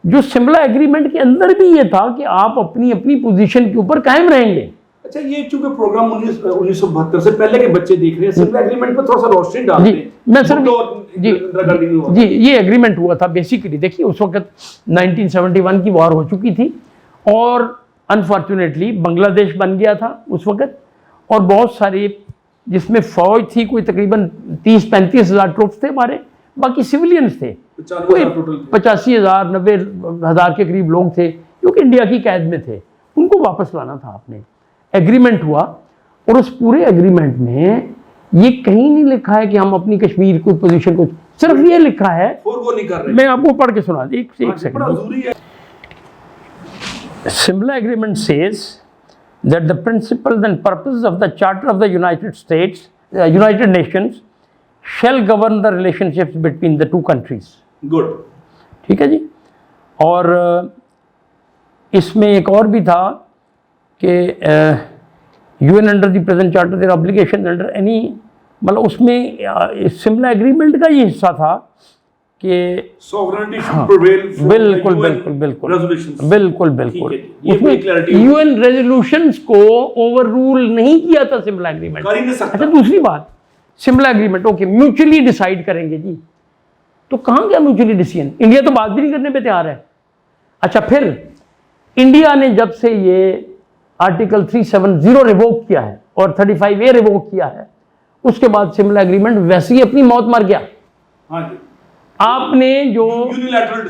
جو سملا ایگریمنٹ کے اندر بھی یہ تھا کہ آپ اپنی پوزیشن کے اوپر قائم رہیں گے. اچھا, یہ چونکہ پروگرام 1972 سے پہلے کے بچے دیکھ رہے ہیں, سملا ایگریمنٹ پہ تھوڑا سا روشنی ڈالتے ہیں. میں صرف جی یہ ایگریمنٹ ہوا تھا بیسیکلی. دیکھیے اس وقت 1971 کی وار ہو چکی تھی, اور انفارچونیٹلی بنگلہ دیش بن گیا تھا اس وقت, اور بہت سارے جس میں فوج تھی کوئی تقریباً 30-35 ہزار ٹروپس تھے ہمارے, باقی سویلینز تھے کوئی 85,000 90,000 کے قریب لوگ تھے جو کہ انڈیا کی قید میں تھے. ان کو واپس لانا تھا آپ نے. ایگریمنٹ ہوا, اور اس پورے ایگریمنٹ میں یہ کہیں نہیں لکھا ہے کہ ہم اپنی کشمیر کو پوزیشن کو, صرف یہ لکھا ہے, میں آپ کو پڑھ کے سنا دوں ایک second. Simla agreement says that the principles and purposes of the Charter of the United States, United Nations shall govern the relationships between the two countries. Good. ٹھیک ہے جی. اور اس میں ایک اور بھی تھا کہ UN under the present charter their obligation under any, مطلب اس میں سملا ایگریمنٹ کا یہ حصہ تھا کہ sovereignty should prevail from بالکل اس میں UN ریزولوشنز کو اوور رول نہیں کیا تھا سملا ایگریمنٹ. اچھا دوسری بات, سملا ایگریمنٹ اوکے میوچلی ڈیسائیڈ کریں گے جی, تو کہاں گیا میوچلی ڈیسیژن؟ انڈیا تو بات بھی نہیں کرنے پہ تیار ہے. اچھا پھر انڈیا نے جب سے یہ آرٹیکل 370 ریووک کیا ہے اور 35A ریووک کیا ہے، اس کے بعد سملا ایگریمنٹ ویسے ہی اپنی موت مر گیا. ہاں جی، آپ نے جو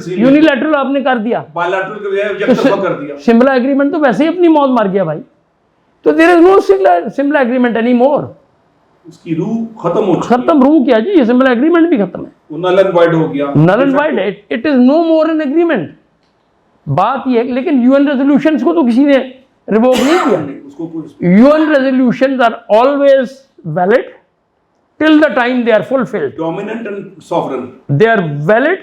یونیلیٹرل آپ نے کر دیا، سملا ایگریمنٹ تو ویسے ہی اپنی موت مر گیا بھائی. تو دیر از نو سملا ایگریمنٹ اینی مور. اس کی روح ختم ہو چکی ہے. ختم روح کیا جی، یہ سملا ایگریمنٹ بھی ختم ہے. وہ نل اینڈ وائڈ ہو گیا. نل اینڈ وائڈ ہے. It is no more an agreement. بات یہ ہے لیکن یو این ریزولوشنز کو تو کسی نے ریووک نہیں کیا. اس کو U N resolutions are always valid till the time they are fulfilled. dominant and sovereign. They are valid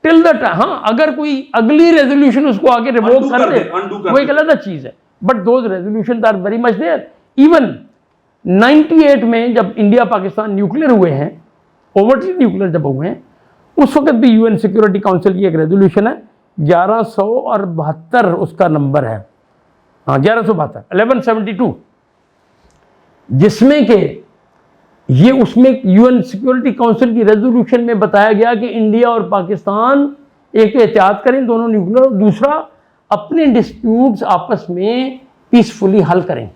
till the time. ہاں اگر کوئی اگلی ریزولوشن اس کو آگے ریووک کر دے وہ ایک الگ چیز ہے. But those resolutions are very much there. Even 98 میں جب انڈیا پاکستان نیوکلیر ہوئے ہیں، اوورٹلی نیوکلیر جب ہوئے ہیں، اس وقت بھی یو این سیکورٹی کاؤنسل کی ایک ریزولوشن ہے 1172 اس کا نمبر ہے. ہاں 1172 1172، جس میں کہ یہ اس میں یو این سیکورٹی کاؤنسل کی ریزولوشن میں بتایا گیا کہ انڈیا اور پاکستان ایک تو احتیاط کریں دونوں نیوکلیر، اور دوسرا اپنے ڈسپیوٹس آپس میں پیسفلی حل کریں.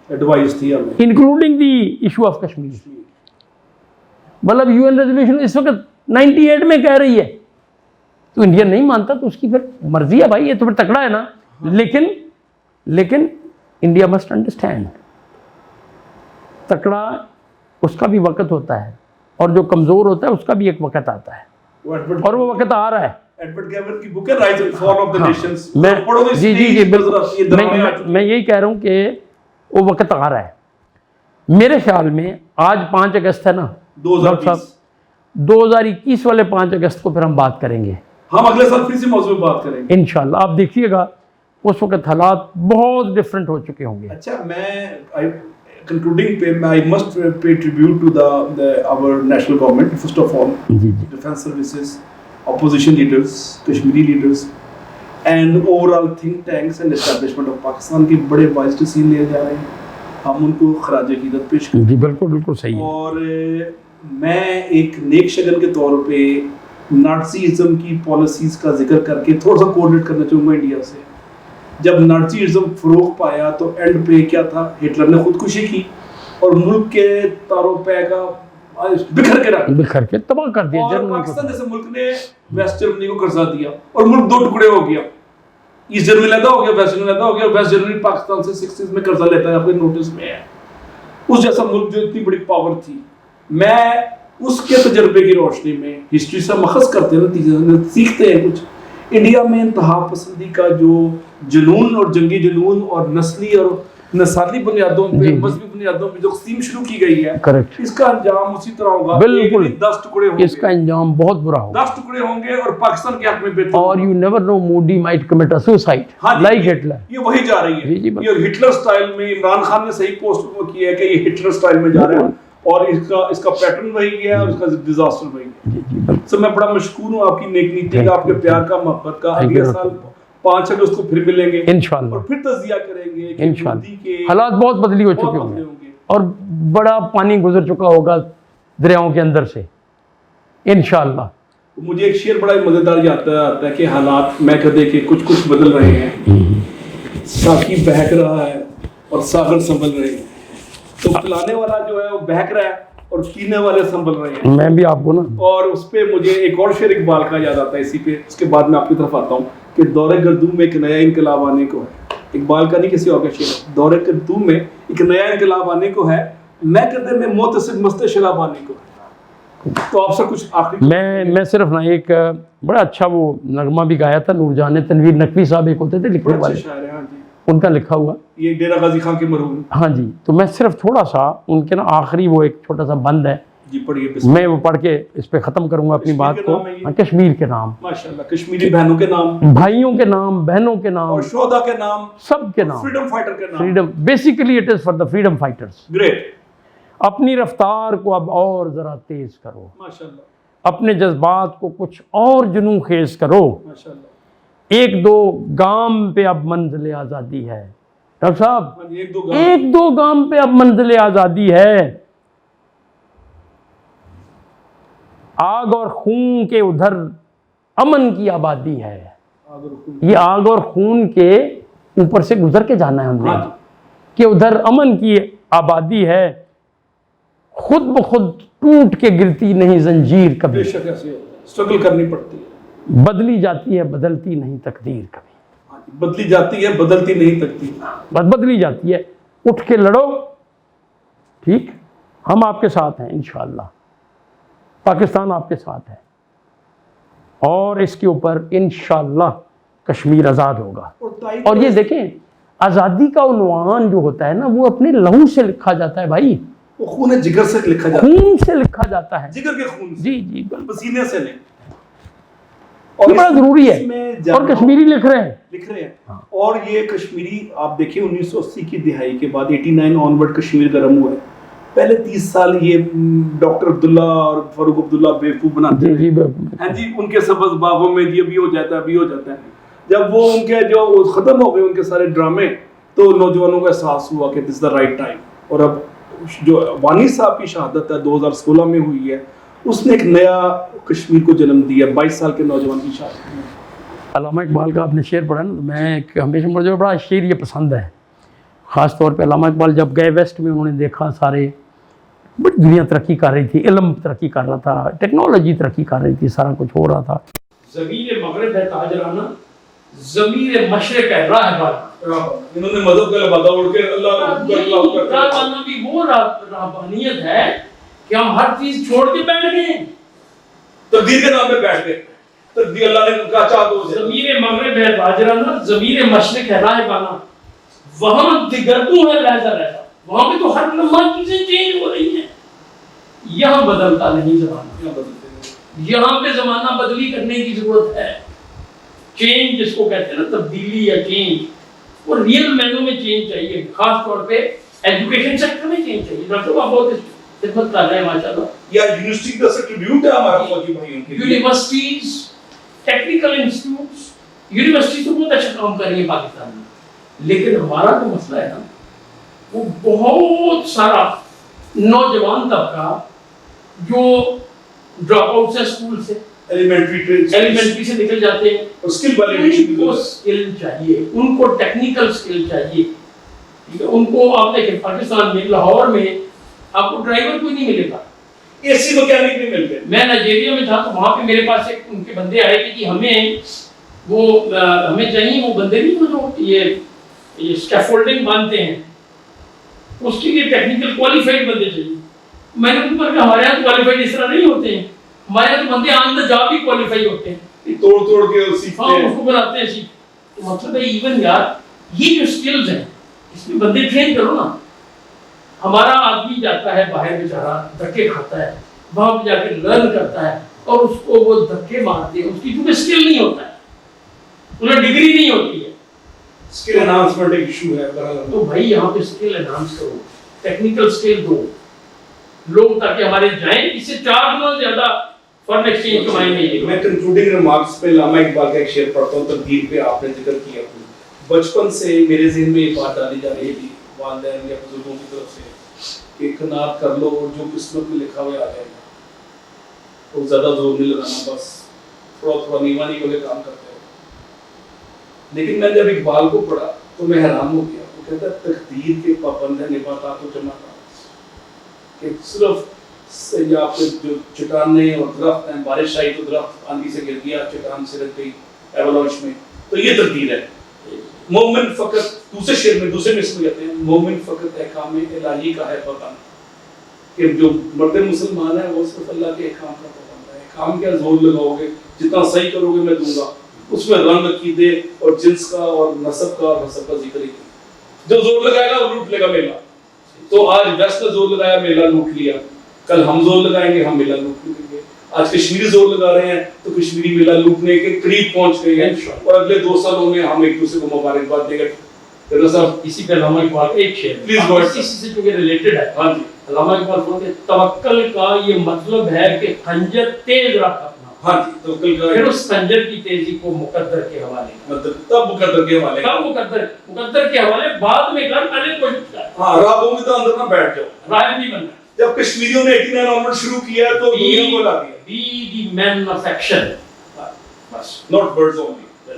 ایڈوائز تھی including the issue of Kashmir. مطلب یو این ریزولوشن اس وقت 98 میں کہہ رہی ہے تو انڈیا نہیں مانتا تو اس کی پھر مرضی ہے بھائی، یہ تو پھر تکڑا ہے نا. لیکن انڈیا مسٹ انڈرسٹینڈ تکڑا اس کا بھی وقت ہوتا ہے اور جو کمزور ہوتا ہے اس کا بھی ایک وقت آتا ہے اور وہ وقت آ رہا ہے. میں یہی کہہ رہا ہوں کہ وہ وقت آ رہا ہے. میرے خیال میں آج 5 اگست ہے نا ڈاکٹر صاحب، 2021 والے 5 اگست کو پھر ہم بات کریں گے. ہم اگلے سال پھر سے موضوع بات کریں گے انشاءاللہ. آپ دیکھیے گا اس وقت حالات بہت ڈفرینٹ ہو چکے ہوں گے. اچھا، میں concluding, I must pay tribute to our national government, first of all, defense services, opposition leaders, Kashmiri leaders, and overall think tanks and establishment of Pakistan کے بڑے wise decision لیے جا رہے ہیں. ہم ان کو خراج عقیدت پیش کریں. جی بالکل صحیح ہے. اور میں ایک نیک شگن کے طور پہ نازیزم کی پالیسیز کا ذکر کر کے تھوڑا سا کوآرڈینیٹ کرنا چاہوں گا انڈیا سے. جب نازیزم فروغ پایا تو اینڈ پہ کیا تھا، ہٹلر نے خودکشی کی اور ملک کے تاروں پہ کا بکھر کے تباہ کر دیا. اور پاکستان جیسے ملک نے ویسٹ جرمنی کو قرضہ دیا اور ملک 2 ٹکڑے ہو گیا. ایسٹ جرمنی علیحدہ ہو گیا، ویسٹ جرمنی علیحدہ ہو گیا. ویسٹ جرمنی پاکستان سے 60s میں قرضہ لیتا ہے، آپ کے نوٹس میں ہے. اس جیسا ملک جو اتنی بڑی پاور تھی، میں اس کے تجربے کی روشنی میں ہسٹری سے مخص کرتے ہیں، نتیجے سیکھتے ہیں کچھ. انڈیا میں انتہا پسندی کا جو جنون اور جنگی جنون اور نسلی اور نسلی بنیادوں پہ مذہبی بنیادوں پہ جو تقسیم شروع کی گئی ہے، اس کا انجام اسی طرح ہوگا. بالکل 10 ٹکڑے ہوں گے. اس کا انجام بہت برا ہوگا. 10 ٹکڑے ہوں گے اور پاکستان کے حق میں بہتر. اور you never know Modi might commit a suicide like Hitler. یہ وہی جا رہی ہے. یہ ہٹلر سٹائل میں عمران خان نے صحیح پوسٹ کی ہے کہ یہ ہٹلر سٹائل میں جا رہا ہے اور اس کا پیٹرن وہی ہے اور اس کا ڈیزاسٹر وہی ہے. سو میں بڑا مشکور ہوں آپ کی نیک نیتی کا، آپ کے پیار کا، محبت کا. اگلے سال 5 اگست کو پھر ملیں گے انشاءاللہ اور پھر تجزیہ کریں گے کہ انشاءاللہ. حالات بہت بدلی ہو چکے ہوں گے اور بڑا پانی گزر چکا ہوگا دریاؤں کے اندر سے انشاءاللہ. مجھے ایک شعر بڑا مزیدار یاد آتا ہے کہ حالات میں کہتے کہ کچھ بدل رہے ہیں، ساقی بہک رہا ہے اور ساغر سنبھل رہے ہیں. تو پلانے والا جو ہے وہ بہک رہا ہے اور پینے والے سنبھل رہے ہیں. میں بھی آپ کو نا، اور اس پہ مجھے ایک اور شعر اقبال کا یاد آتا ہے اسی پہ. اس کے بعد میں آپ کی طرف آتا ہوں کہ دور گردوں میں ایک نیا انقلاب آنے کو ہے. اقبال کا نہیں کسی اور کا شعر. دور گردوں میں ایک نیا انقلاب آنے کو ہے، میں کہتے میں محتسب مست شراب آنے کو ہے. تو آپ سے کچھ آخری میں صرف نا ایک بڑا اچھا وہ نغمہ بھی گایا تھا نور جان تنویر نقوی صاحب، ایک ہوتے تھے لکھنے والے، ان کا لکھا ہوا یہ ڈیرہ غازی خان کے مرحوم. ہاں جی. تو میں صرف تھوڑا سا ان کے نا آخری وہ ایک چھوٹا سا بند ہے جی پڑھیے. میں وہ پڑھ کے اس پہ ختم کروں گا اپنی بات کو. کشمیر کے نام، ماشاءاللہ، کشمیری بہنوں کے نام، بھائیوں کے نام، بہنوں کے نام، اور شہداء کے نام، سب کے نام، فریڈم فائٹر کے نام. Freedom basically it is for the freedom fighters. Great. اپنی رفتار کو اب اور ذرا تیز کرو، ماشاءاللہ. اپنے جذبات کو کچھ اور جنوں خیز کرو. ماشاءاللہ. 1-2 گام پہ اب منزل آزادی ہے. ڈاکٹر صاحب 1-2 گام پہ اب منزل آزادی ہے. آگ اور خون کے ادھر امن کی آبادی ہے. یہ آگ اور خون کے اوپر سے گزر کے جانا ہے ہم نے کہ ادھر امن کی آبادی ہے، خود بخود ٹوٹ کے گرتی نہیں زنجیر کبھی، بے شک ایسے اسٹرگل کرنی پڑتی ہے، بدلی جاتی ہے بدلتی نہیں تقدیر کبھی، بدلی جاتی ہے بدلتی نہیں تقدیر، بس بدلی جاتی ہے، اٹھ کے لڑو، ٹھیک، ہم آپ کے ساتھ ہیں انشاءاللہ، پاکستان آپ کے ساتھ ہے، اور اس کے اوپر انشاءاللہ کشمیر آزاد ہوگا۔ اور یہ دیکھیں آزادی کا عنوان جو ہوتا ہے نا وہ اپنے لہو سے لکھا جاتا ہے بھائی، وہ خون جگر سے لکھا جاتا ہے، خون سے لکھا جاتا ہے، جگر کے خون سے، جی جی بالکل، پسینے سے نہیں، یہ بڑا ضروری اس میں ہے، اور کشمیری لکھ رہے ہیں، اور یہ کشمیری آپ دیکھیں 1980 کی دہائی کے بعد 89 آنورڈ کشمیر گرم ہوا ہے، پہلے 30 سال یہ ڈاکٹر عبداللہ اور فاروق عبداللہ بیوقوف بناتے جی ہیں، ہاں جی، ان کے سبز باغوں میں یہ بھی ہو جاتا ہے بھی ہو جاتا ہے، جب وہ ان کے جو ختم ہو گئے ان کے سارے ڈرامے تو نوجوانوں کو احساس ہوا کہ دس دا رائٹ ٹائم، اور اب جو وانی صاحب کی شہادت ہے 2016 میں ہوئی ہے، اس نے ایک نیا کشمیر کو جنم دیا، 22 سال کے نوجوان کی شہادت میں۔ علامہ اقبال کا آپ نے شعر پڑھا نا، تو میں ہمیشہ مجھے بڑا شعر یہ پسند ہے، خاص طور پہ علامہ اقبال جب گئے ویسٹ میں انہوں نے دیکھا سارے بڑی دنیا ترقی کر رہی تھی، علم ترقی کر رہا تھا، ٹیکنالوجی ترقی کر رہی تھی، سارا کچھ ہو رہا تھا، ضمیر مغرب ہے تاجرانہ، ضمیر مشرق ہے راہبانہ، انہوں نے مذہب کا لبادہ اڑ کے اللہ راہبانہ بھی وہ راہبانیت ہے کہ ہم ہر چیز چھوڑ کے بیٹھ گئے ہیں، تقدیر کے نام پہ بیٹھ گئے، تقدیر اللہ نے کہا چاہ دو اسے، ضمیر مغرب ہے تاجرانہ، ضمیر مشرق ہے راہبانہ، وہاں دگرتوں ہے لہذا رہتا، وہاں پہ تو ہر لمحہ چیزیں چینج ہو رہی ہیں، یہاں بدلتا نہیں زمانہ، یہاں پہ زمانہ بدلی کرنے کی ضرورت ہے، چینج جس کو کہتے ہیں نا تبدیلی یا چینج، وہ ریئل مینوں میں چینج چاہیے، خاص طور پہ ایجوکیشن سیکٹر میں چینج چاہیے۔ ڈاکٹر صاحب آپ بہت خدمت کر رہے ہیں ماشاءاللہ، یا یونیورسٹی کا ٹریبیوٹ ہے ہمارا فوجی بھائیوں کے لیے، یونیورسٹیز، ٹیکنیکل انسٹیٹیوٹس، یونیورسٹی تو بہت اچھا کام کر رہی ہے پاکستان میں، لیکن ہمارا جو مسئلہ ہے نا وہ بہت سارا نوجوان طبقہ جو ڈراپ آؤٹ سے اسکول سے ایلیمنٹری سے نکل جاتے ہیں، ان کو سکل چاہیے، ان کو ٹیکنیکل سکل چاہیے، ان کو آپ دیکھیں پاکستان میں لاہور میں آپ کو ڈرائیور کوئی نہیں ملے گا، اے سی مکینک نہیں ملتے، میں نائجیریا میں تھا تو وہاں پہ میرے پاس ایک ان کے بندے آئے کہ جی ہمیں چاہیے وہ بندے نہیں جو یہ اسکیفولڈنگ باندھتے ہیں اس کے لیے ٹیکنیکل کوالیفائڈ بندے چاہیے، میں نے ان پر کہا ہمارے یہاں کوالیفائڈ اس طرح نہیں ہوتے ہیں، ہمارے یہاں تو بندے آن دا جاب بھی کوالیفائی ہوتے ہیں، توڑ کے سیکھتے ہیں، اس کو بناتے ہیں سیکھ، تو مطلب ہے ایون یار یہ جو سکلز ہیں اس میں بندے ٹرین کرو نا، ہمارا آدمی جاتا ہے باہر بیچارہ دھکے کھاتا ہے، وہاں پہ جا کے لرن کرتا ہے اور اس کو وہ دھکے مارتے ہیں، اس کی کیونکہ سکل نہیں ہوتا ہے، انہیں ڈگری نہیں ہوتی ہے، سکل انہانسمنٹ ایک ایشو ہے، تو بھائی یہاں پہ سکل انہانس کرو، ٹیکنیکل سکل دو لوگ تاکہ ہمارے جائیں، اس سے 4 گنا زیادہ فارن ایکسچینج کمائیں گے۔ میں کنکلوڈنگ ریمارکس پہ علامہ اقبال کا ایک شعر پڑھتا ہوں، تقدیر پہ آپ نے ذکر کیا، بچپن سے میرے ذہن میں یہ بات ڈالی جا رہی تھی والدین یا بزرگوں کی طرف سے کہ قناعت کر لو اور جو قسمت میں لکھا ہوا آ جائے گا، اور زیادہ زور نہیں لگانا، بس تھوڑا نیوا نہیں والے کام کرتے ہو۔ لیکن میں جب اقبال کو پڑھا تو میں حیران ہو گیا، وہ کہتا ہے تقدیر کے پابند ہے نباتات و جماعات، کہ صرف یا پھر جو چٹانیں اور درخت ہیں، بارش آئی تو درخت آندھی سے گر گیا، چٹان سے رکھ گئی ایولانش میں، تو یہ تقدیر ہے۔ مومن فقط دوسرے شعر میں دوسرے مصر میں کہتے ہیں مومن فقط احکام الہی کا ہے پابند، کہ جو مرد مسلمان ہے وہ صرف اللہ کے احکام کا پابند ہے، احکام کیا زور لگاؤ گے، جتنا صحیح کرو گے میں دوں گا، اس میں رنگ عقیدے اور جنس کا اور نسب کا اور نسب کا ذکر ہی نہیں، جو زور لگائے گا وہ لوٹ لے گا میلہ، تو آج ویسٹ نے زور لگایا میلہ لوٹ لیا، کل ہم زور لگائیں گے ہم میلہ لوٹ لیں گے، آج کشمیری زور لگا رہے ہیں تو کشمیری میلہ لوٹنے کے قریب پہنچ گئے ہیں، اور اگلے 2 سالوں میں ہم ایک دوسرے کو مبارکباد دیں گے۔ اسی پہ علامہ اقبال ایک شعر اسی سے جو کہ ریلیٹڈ ہے، ہاں جی، علامہ اقبال بولتے ہیں توکل کا یہ مطلب ہے کہ خنجر تیز رکھ اپنا، ہاں جی، توکل کا پھر اس خنجر کی تیزی کو مقدر کے حوالے کر، مطلب تب مقدر کے حوالے کب مقدر کے حوالے بعد میں کر، پہلے کوشش کر، ہاں راہ ہوں گے تو اندر نہ بیٹھ جاؤ، راہ نہیں بننا۔ جب کشمیریوں نے 89 آنورڈ شروع کیا ہے تو دنیا کو لا دیا، be the man of action، بس not words only۔